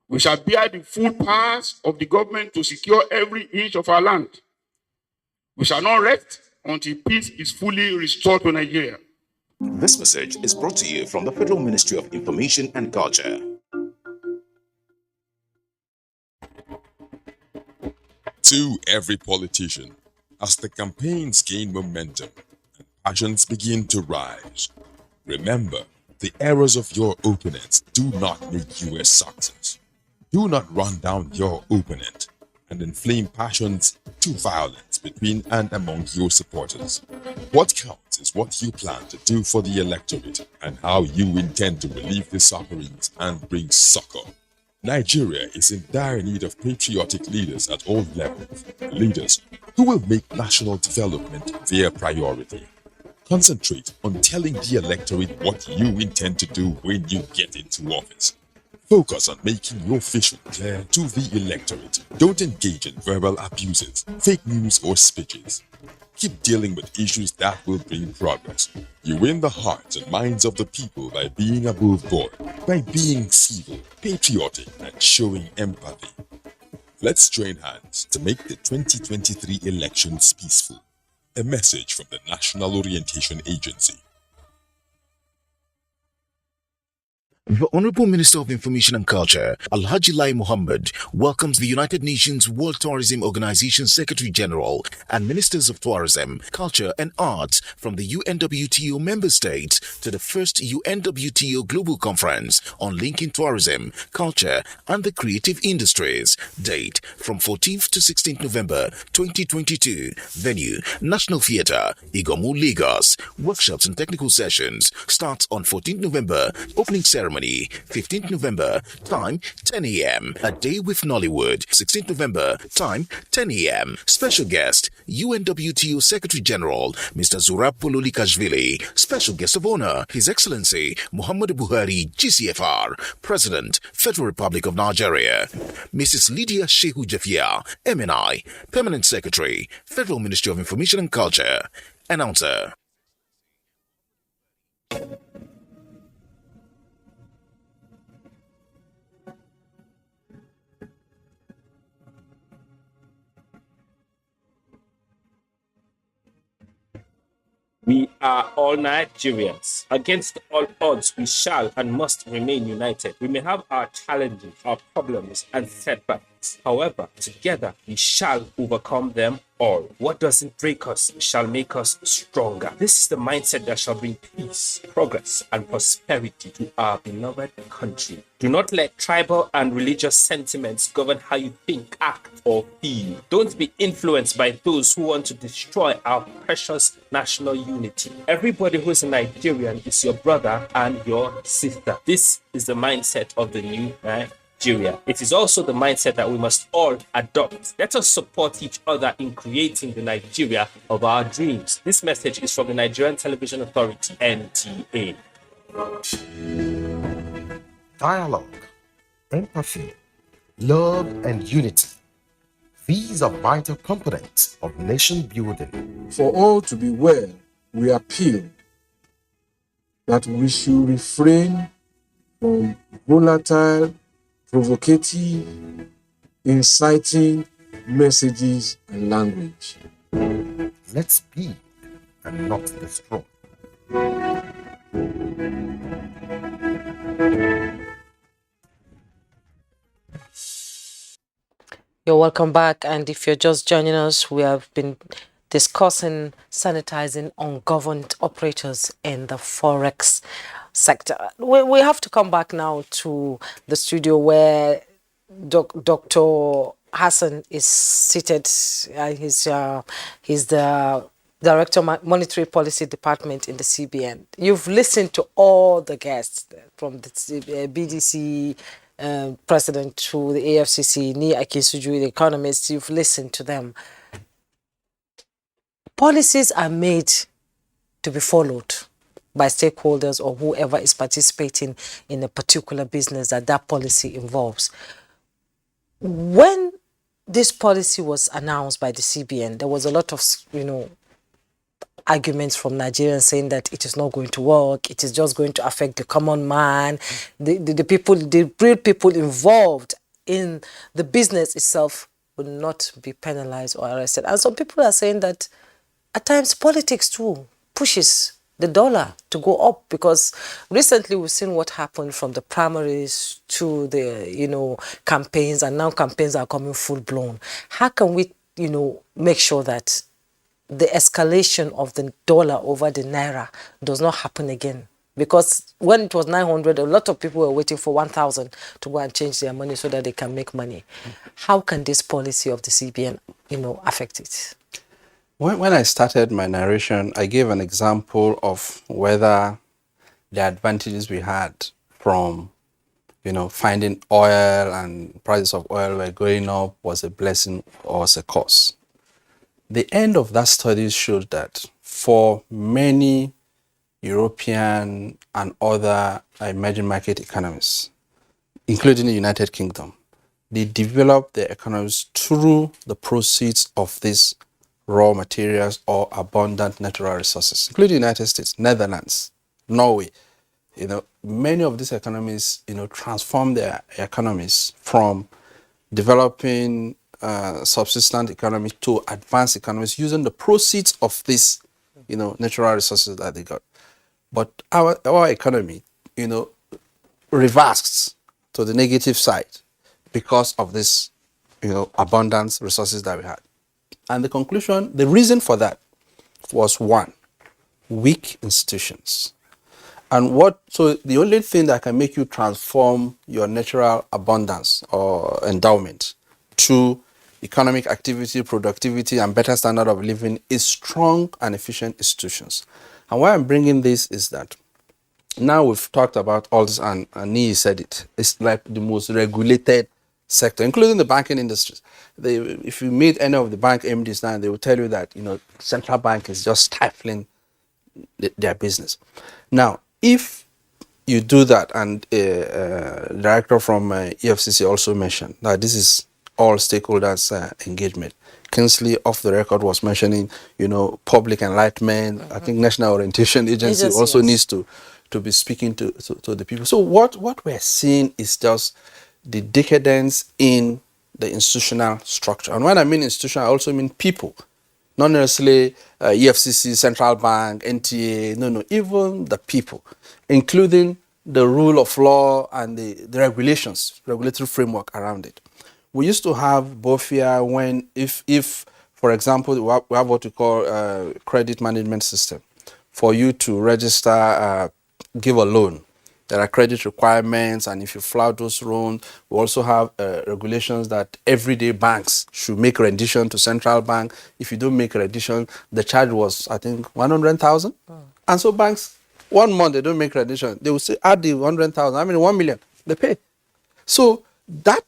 We shall bear the full powers of the government to secure every inch of our land. We shall not rest until peace is fully restored to Nigeria. This message is brought to you from the Federal Ministry of Information and Culture. To every politician, as the campaigns gain momentum and passions begin to rise, remember, the errors of your opponents do not make you a success. Do not run down your opponent and inflame passions to violence between and among your supporters. What counts is what you plan to do for the electorate and how you intend to relieve the sufferings and bring succor. Nigeria is in dire need of patriotic leaders at all levels, leaders who will make national development their priority. Concentrate on telling the electorate what you intend to do when you get into office. Focus on making your vision clear to the electorate. Don't engage in verbal abuses, fake news, or speeches. Keep dealing with issues that will bring progress. You win the hearts and minds of the people by being above board, by being civil, patriotic, and showing empathy. Let's join hands to make the 2023 elections peaceful. A message from the National Orientation Agency. The Honorable Minister of Information and Culture, Alhaji Lai Mohammed, welcomes the United Nations World Tourism Organization Secretary General and Ministers of Tourism, Culture and Arts from the UNWTO member states to the first UNWTO Global Conference on Linking Tourism, Culture and the Creative Industries. Date from 14th to 16th November 2022. Venue, National Theatre, Igomu, Lagos. Workshops and technical sessions starts on 14th November. Opening ceremony 15th November, time 10 a.m. A Day with Nollywood, 16th November, time 10 a.m. Special guest, UNWTO Secretary General, Mr. Zurab Pololikashvili. Special guest of honor, His Excellency Muhammadu Buhari, GCFR, President, Federal Republic of Nigeria. Mrs. Lydia Shehu Jafia, MNI, Permanent Secretary, Federal Ministry of Information and Culture. Announcer. We are all Nigerians. Against all odds, we shall and must remain united. We may have our challenges, our problems, and setbacks. However, together we shall overcome them all. What doesn't break us shall make us stronger. This is the mindset that shall bring peace, progress, and prosperity to our beloved country. Do not let tribal and religious sentiments govern how you think, act, or feel. Don't be influenced by those who want to destroy our precious national unity. Everybody who is a Nigerian is your brother and your sister. This is the mindset of the new Nigeria. It is also the mindset that we must all adopt. Let us support each other in creating the Nigeria of our dreams. This message is from the Nigerian Television Authority, NTA. Dialogue, empathy, love, and unity. These are vital components of nation building. For all to be well, we appeal that we should refrain from volatile, provocative, inciting messages and language. Let's build and not destroy. You're welcome back, and if you're just joining us, we have been discussing sanitizing ungoverned operators in the Forex sector. We have to come back now to the studio where Dr. Hassan is seated. He's the Director of Monetary Policy Department in the CBN. You've listened to all the guests from the BDC president to the AFCC, Ni Akinsuju, the economists. You've listened to them. Policies are made to be followed by stakeholders or whoever is participating in a particular business that policy involves. When this policy was announced by the CBN, there was a lot of, arguments from Nigerians saying that it is not going to work, it is just going to affect the common man, the people, the real people involved in the business itself will not be penalized or arrested. And some people are saying that at times politics too pushes the dollar to go up, because recently we've seen what happened from the primaries to the campaigns, and now campaigns are coming full blown. How can we make sure that the escalation of the dollar over the naira does not happen again? Because when it was 900, a lot of people were waiting for 1,000 to go and change their money so that they can make money. How can this policy of the CBN, affect it? When I started my narration, I gave an example of whether the advantages we had from, finding oil and prices of oil were going up was a blessing or was a curse. The end of that study showed that for many European and other emerging market economies, including the United Kingdom, they develop their economies through the proceeds of these raw materials or abundant natural resources, including the United States, Netherlands, Norway. Many of these economies, transform their economies from developing subsistent economies to advanced economies using the proceeds of these, natural resources that they got. But our economy, reversed to the negative side because of this, abundance resources that we had. And the reason for that was one, weak institutions. So the only thing that can make you transform your natural abundance or endowment to economic activity, productivity, and better standard of living is strong and efficient institutions. And why I'm bringing this is that now we've talked about all this, and Nii said it. It's like the most regulated sector, including the banking industries. If you meet any of the bank MDs now, they will tell you that central bank is just stifling their business. Now, if you do that, and director from EFCC also mentioned that this is all stakeholders engagement. Kingsley off the record was mentioning, public enlightenment. I think National Orientation Agency also needs to be speaking to the people. So what we're seeing is just the decadence in the institutional structure. And when I mean institutional, I also mean people. Not necessarily EFCC, Central Bank, NTA, no, even the people, including the rule of law and the regulations, regulatory framework around it. We used to have BOFIA when, if for example, we have what we call credit management system. For you to register, give a loan, there are credit requirements, and if you flout those loans, we also have regulations that everyday banks should make rendition to central bank. If you don't make rendition, the charge was, I think, 100,000. And so banks, 1 month they don't make rendition, they will say add the 100,000. 1 million they pay. So that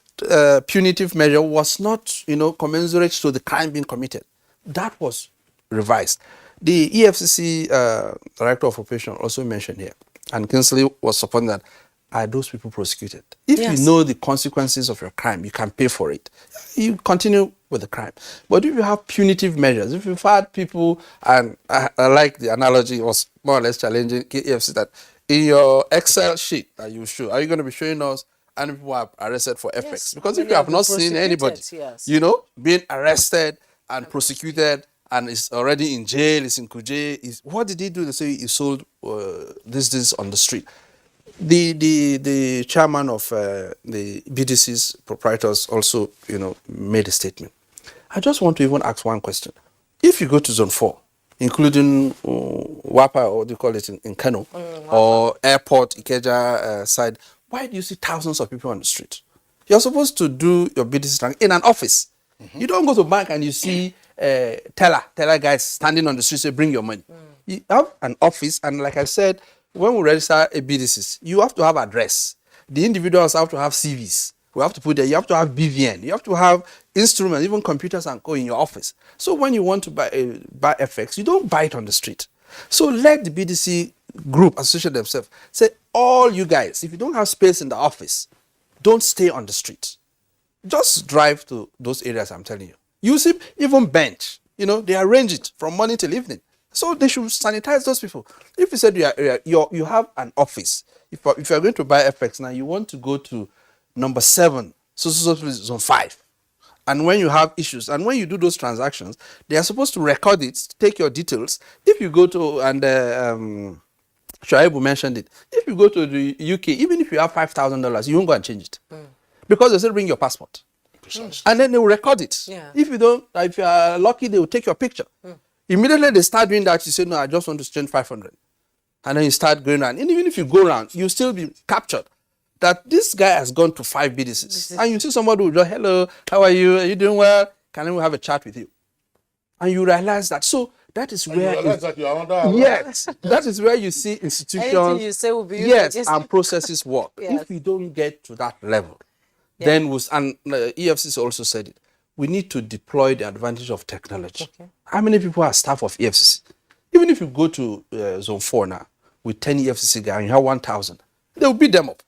punitive measure was not, commensurate to the crime being committed. That was revised. The EFCC Director of Operation also mentioned here, and Kingsley was supporting that, are those people prosecuted? If you know the consequences of your crime, you can pay for it. You continue with the crime. But if you have punitive measures, if you've had people, and I like the analogy, it was more or less challenging EFCC, that in your Excel sheet that you show, are you going to be showing us and people are arrested for FX? Because if you have not seen anybody, being arrested and prosecuted, and is already in jail, is in Kuje, what did he do? They say he sold this on the street. The chairman of the BDC's proprietors also, made a statement. I just want to even ask one question. If you go to Zone 4, including Wapa, or what do you call it in Kano, or Airport, Ikeja side, why do you see thousands of people on the street? You're supposed to do your BDC in an office. You don't go to bank and you see teller guys standing on the street say, bring your money. You have an office, and like I said, when we register a BDCs, you have to have address. The individuals have to have CVs. We have to put there, you have to have BVN, you have to have instruments, even computers and co in your office. So when you want to buy FX, you don't buy it on the street. So let the BDC group associate themselves. Say, all you guys, if you don't have space in the office, don't stay on the street. Just drive to those areas I'm telling you. You see, even bench, they arrange it from morning till evening. So they should sanitize those people. If you said you have an office, if you're going to buy FX now, you want to go to number 7, so zone 5. And when you have issues, and when you do those transactions, they are supposed to record it, take your details. If you go to, and Shoaibu mentioned it, if you go to the UK, even if you have $5,000, you won't go and change it. Because they say bring your passport. And then they will record it. If you don't, if you are lucky, they will take your picture. Immediately they start doing that, you say, no, I just want to change 500. And then you start going around. And even if you go around, you'll still be captured that this guy has gone to 5 BDCs. And you see somebody who just, hello, how are you? Are you doing well? Can we have a chat with you? And you realize that. So that is where that is where you see institutions, you say will be and processes work. If we don't get to that level, then and EFCC also said it, we need to deploy the advantage of technology. How many people are staff of EFCC? Even if you go to Zone 4 now, with 10 EFCC guys, and you have 1,000, they will beat them up.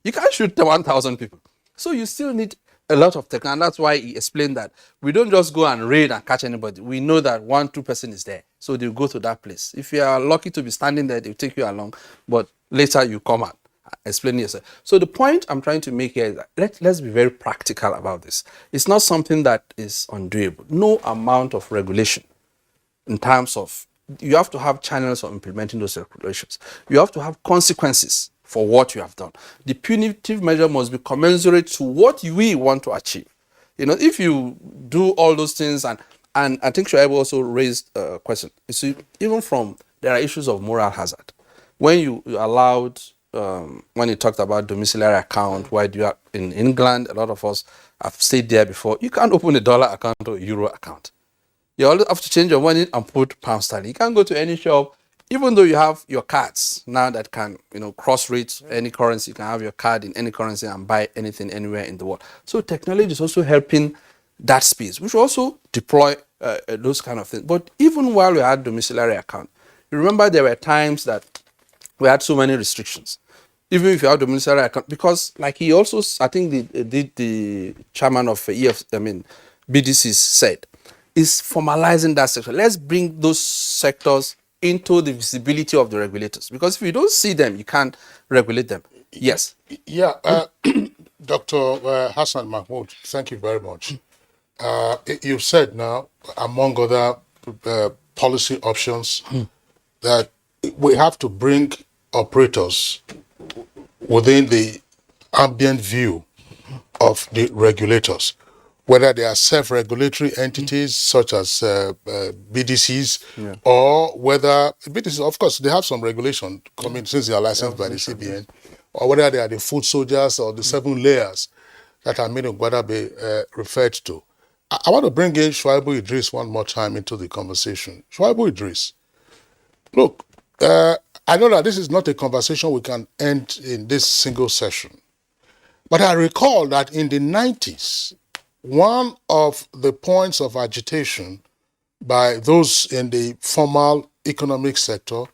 You can't shoot the 1,000 people. So you still need a lot of technology. And that's why he explained that we don't just go and raid and catch anybody. We know that 1-2 person is there. So they'll go to that place. If you are lucky to be standing there, they'll take you along. But later you come out, explain yourself. So the point I'm trying to make here is that let's be very practical about this. It's not something that is undoable. No amount of regulation in terms of, you have to have channels of implementing those regulations. You have to have consequences for what you have done. The punitive measure must be commensurate to what we want to achieve. You know, if you do all those things, and I think Shoaib also raised a question. You see, even from, there are issues of moral hazard. When you allowed, when you talked about domiciliary account, why do you have, in England, a lot of us have stayed there before, you can't open a dollar account or a euro account. You always have to change your money and put pound sterling. You can't go to any shop, even though you have your cards now that can, you know, cross rate any currency. You can have your card in any currency and buy anything anywhere in the world. So technology is also helping that space. We should also deploy those kind of things. But even while we had domiciliary account, you remember there were times that we had so many restrictions. Even if you have domiciliary account, because like he also, I think the chairman of BDCs said, is formalizing that sector. Let's bring those sectors into the visibility of the regulators. Because if you don't see them, you can't regulate them. Yes. Yeah, Dr. Hassan Mahmoud, thank you very much. You've said now, among other policy options, that we have to bring operators within the ambient view of the regulators, whether they are self-regulatory entities such as BDCs, or whether BDCs, of course, they have some regulation coming since they are licensed by the CBN, or whether they are the foot soldiers or the 7 layers that Aminu Gwadabe referred to. I want to bring in Shuaibu Idris one more time into the conversation. Shuaibu Idris, look, I know that this is not a conversation we can end in this single session, but I recall that in the 90s, one of the points of agitation by those in the formal economic sector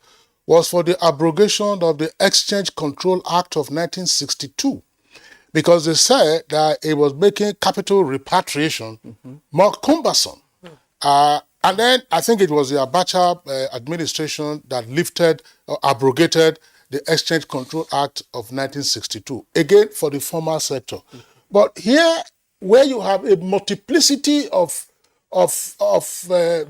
was for the abrogation of the Exchange Control Act of 1962, because they said that it was making capital repatriation more cumbersome. And then I think it was the Abacha administration that lifted or abrogated the Exchange Control Act of 1962, again for the formal sector. But here, where you have a multiplicity of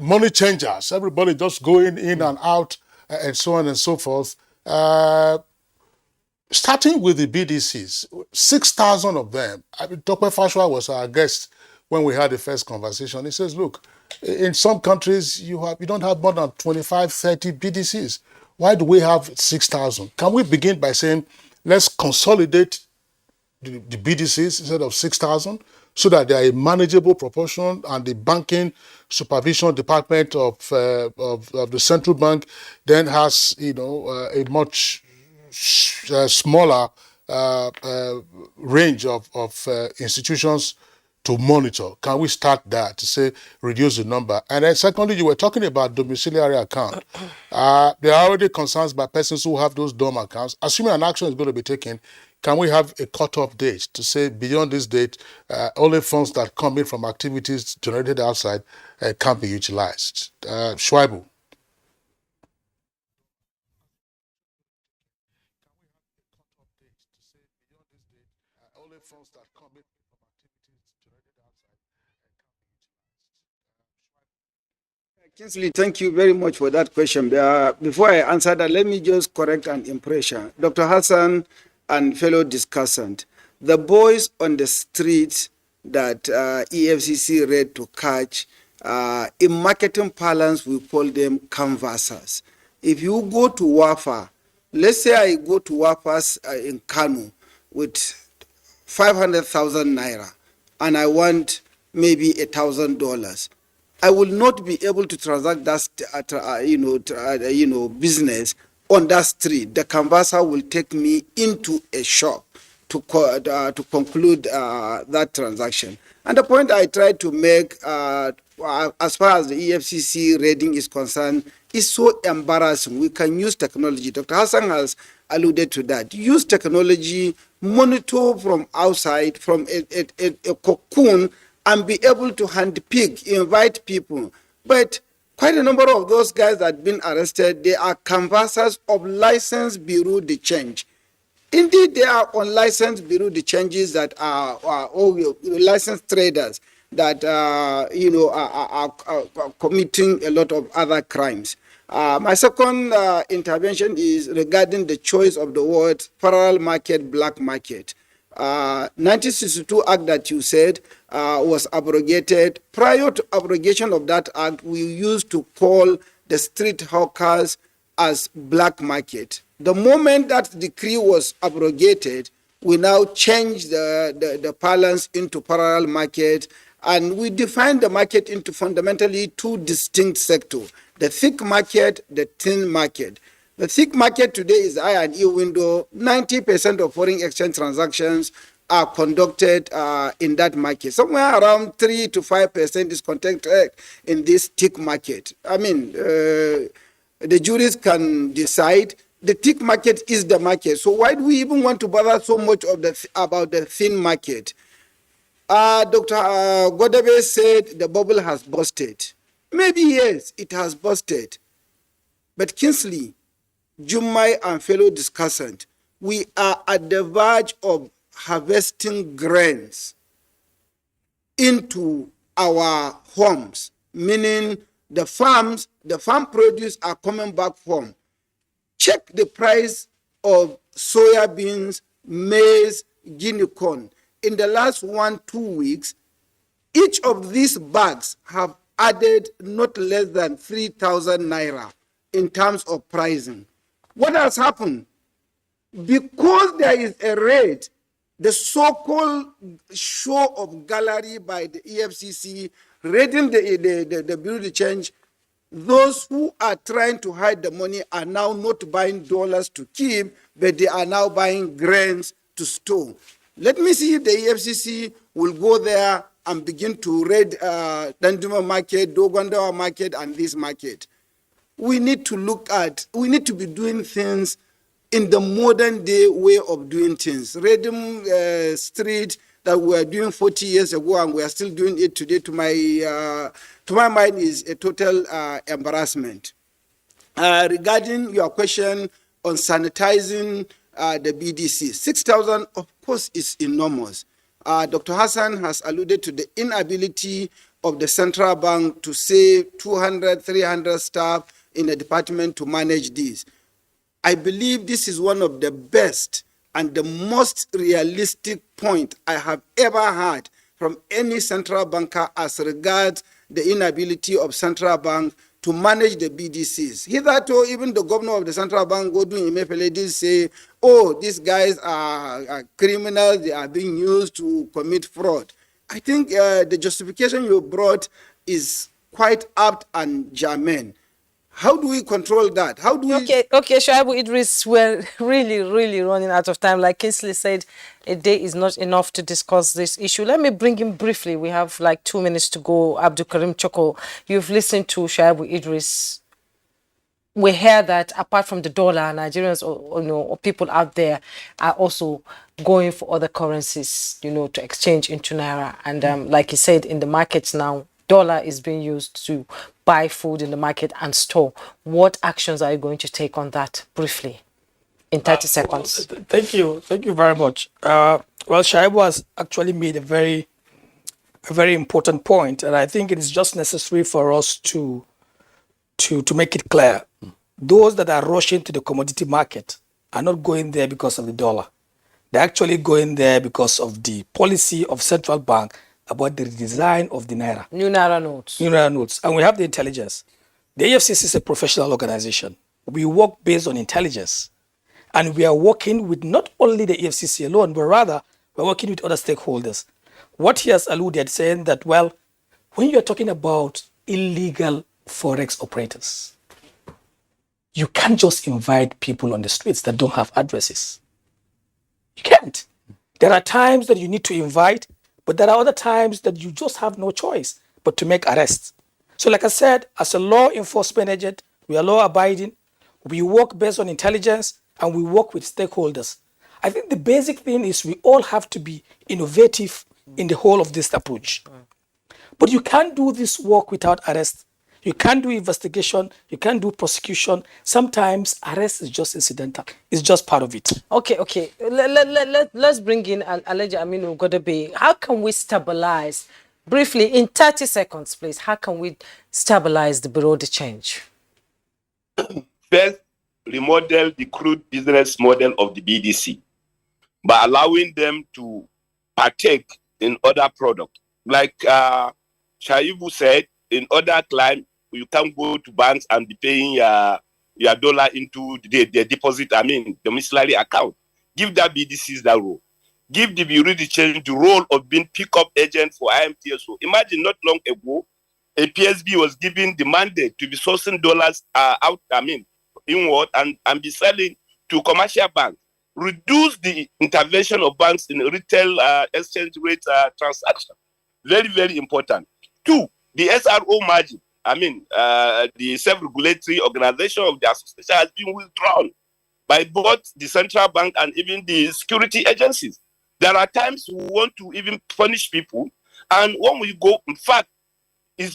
money changers, everybody just going in and out, and so on and so forth, starting with the BDCs, 6,000 of them. Dr. Fashwa was our guest when we had the first conversation. He says, look, in some countries, you don't have more than 25, 30 BDCs. Why do we have 6,000? Can we begin by saying, let's consolidate the BDCs instead of 6,000, so that they are a manageable proportion, and the banking supervision department of the central bank then has, a much smaller range of institutions to monitor. Can we start that to say reduce the number? And then secondly, you were talking about domiciliary account. There are already concerns by persons who have those dorm accounts. Assuming an action is going to be taken, can we have a cut-off date to say beyond this date, only funds that come in from activities generated outside can be utilized? Shuaibu. Kingsley, thank you very much for that question. Before I answer that, let me just correct an impression. Dr. Hassan and fellow discussant, the boys on the street that EFCC read to catch, in marketing parlance, we call them canvassers. If you go to Wafa, let's say I go to Wafa's in Kano with 500,000 naira, and I want maybe $1,000. I will not be able to transact that, business on that street. The canvasser will take me into a shop to conclude that transaction. And the point I tried to make, as far as the EFCC rating is concerned, is so embarrassing. We can use technology. Dr. Hassan has alluded to that. Use technology, monitor from outside, from a cocoon, and be able to handpick, invite people. But quite a number of those guys that have been arrested, they are canvassers of licensed bureau de change. Indeed, there are unlicensed bureau de changes that are all licensed traders that are committing a lot of other crimes. My second intervention is regarding the choice of the word parallel market, black market. 1962 Act that you said was abrogated. Prior to abrogation of that act, we used to call the street hawkers as black market. The moment that decree was abrogated, we now change the balance into parallel market, and we define the market into fundamentally two distinct sectors, the thick market, the thin market. The thick market today is I&E window. 90% of foreign exchange transactions are conducted in that market. Somewhere around 3 to 5% is conducted in this thick market. I mean, the juries can decide. The thick market is the market. So why do we even want to bother so much about the thin market? Dr. Godebe said the bubble has busted. Maybe yes, it has busted. But Kingsley, Jumai, and fellow discussant, we are at the verge of harvesting grains into our homes, meaning the farm produce are coming back home. Check the price of soya beans, maize, guinea corn. In the last 1-2 weeks, each of these bags have added not less than 3,000 naira in terms of pricing. What has happened? Because there is a raid, the so-called show of gallery by the EFCC raiding the Bureau de Change, those who are trying to hide the money are now not buying dollars to keep, but they are now buying grains to store. Let me see if the EFCC will go there and begin to raid Danduma market, Dogondawa market, and this market. We need to be doing things in the modern day way of doing things. Raiding street that we were doing 40 years ago and we are still doing it today, to my mind, is a total embarrassment. Regarding your question on sanitizing the BDC, 6,000, of course, is enormous. Dr. Hassan has alluded to the inability of the central bank to save 200, 300 staff in the department to manage this. I believe this is one of the best and the most realistic point I have ever heard from any central banker as regards the inability of central bank to manage the BDCs. Hitherto, even the governor of the central bank, Godwin Emefiele, did say, oh, these guys are criminals, they are being used to commit fraud. I think the justification you brought is quite apt and germane. How do we control that? How do we... Okay, Shaibu Idris, we're really running out of time. Like Kingsley said, a day is not enough to discuss this issue. Let me bring him briefly. We have like 2 minutes to go. Abdul Karim Choko, you've listened to Shaibu Idris. We hear that apart from the dollar, Nigerians or people out there are also going for other currencies, to exchange into naira. And like he said, in the markets now, dollar is being used to buy food in the market and store. What actions are you going to take on that briefly in 30 seconds? Thank you very much. Well, Shaibu has actually made a very important point, and I think it is just necessary for us to make it clear. Those that are rushing to the commodity market are not going there because of the dollar. They're actually going there because of the policy of central bank about the design of the naira. New naira notes. And we have the intelligence. The AFCC is a professional organization. We work based on intelligence. And we are working with not only the AFCC alone, but rather we're working with other stakeholders. What he has alluded, saying that, well, when you're talking about illegal Forex operators, you can't just invite people on the streets that don't have addresses. You can't. There are times that you need to invite But there are other times that you just have no choice but to make arrests. So like I said, as a law enforcement agent, we are law abiding, we work based on intelligence, and we work with stakeholders. I think the basic thing is we all have to be innovative in the whole of this approach. But you can't do this work without arrest. You can't do investigation. You can't do prosecution. Sometimes arrest is just incidental. It's just part of it. Okay. Let's bring in Alhaji Aminu Godebe. How can we stabilize, briefly, in 30 seconds, please, how can we stabilize the Bureau de Change? First, remodel the crude business model of the BDC by allowing them to partake in other products. Like Shaibu said, in other climes, you can't go to banks and be paying your dollar into the deposit, domiciliary account. Give that BDCs that role. Give the Bureau de Change the role of being pick-up agent for IMTSO. Imagine not long ago, a PSB was given the mandate to be sourcing dollars inward and be selling to commercial banks. Reduce the intervention of banks in retail exchange rate transaction. Very, very important. Two, the SRO margin. The self-regulatory organization of the association has been withdrawn by both the central bank and even the security agencies. There are times we want to even punish people, and when we go, in fact, you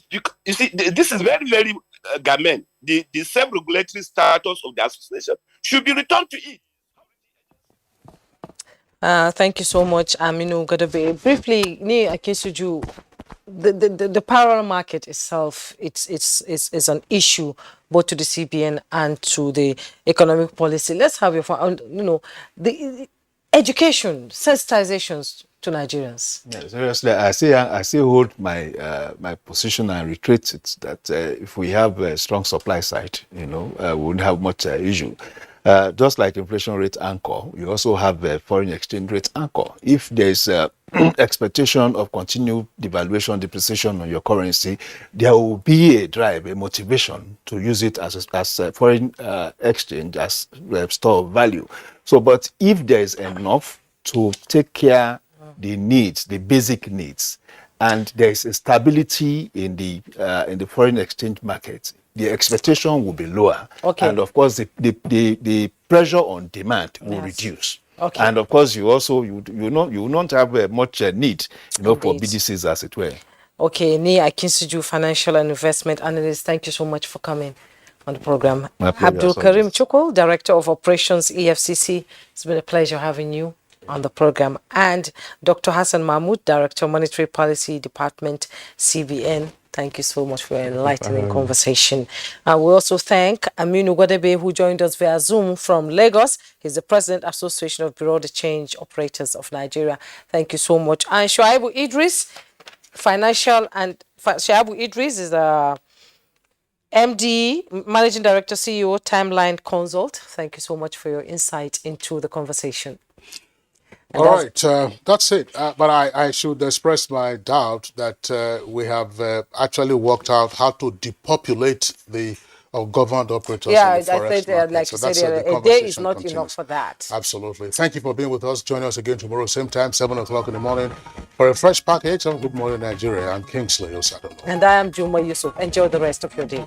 see, this is very, very gamen. The self-regulatory status of the association should be returned to it. Thank you so much, Aminu Godebe. Briefly, Ni Akinsuju, the parallel market itself, it's an issue both to the CBN and to the economic policy. Let's have the education, sensitizations to Nigerians. Yeah, seriously, I still hold my my position and reiterate it that if we have a strong supply side, we wouldn't have much issue. Just like inflation rate anchor, you also have a foreign exchange rate anchor. If there's expectation of continued devaluation, depreciation on your currency, there will be a drive, a motivation to use it as a foreign exchange, as a store of value. So, but if there is enough to take care the needs, the basic needs, and there is a stability in the foreign exchange market, the expectation will be lower. Okay. And of course, the pressure on demand will reduce. Okay. And of course, you will not have much need, for BDCs, as it were. Okay, Ni Akinsuju, financial and investment analyst. Thank you so much for coming on the program. Abdul Karim Chukwu, Director of Operations, EFCC. It's been a pleasure having you on the program. And Dr. Hassan Mahmoud, Director of Monetary Policy Department, CBN. Thank you so much for your enlightening conversation. We also thank Aminu Godebe, who joined us via Zoom from Lagos. He's the President, Association of Bureau de Change Operators of Nigeria. Thank you so much. And Shuaibu Idris, Shuaibu Idris is a MD, Managing Director, CEO, Timeline Consult. Thank you so much for your insight into the conversation. And all right, that's it. But I should express my doubt that we have actually worked out how to depopulate the government operators. Yeah, in the Forex I said, like you said, a day is not enough for that. Absolutely. Thank you for being with us. Join us again tomorrow, same time, 7 o'clock in the morning, for a fresh package of Good Morning Nigeria. I'm Kingsley Osadomo. And I am Juma Yusuf. Enjoy the rest of your day.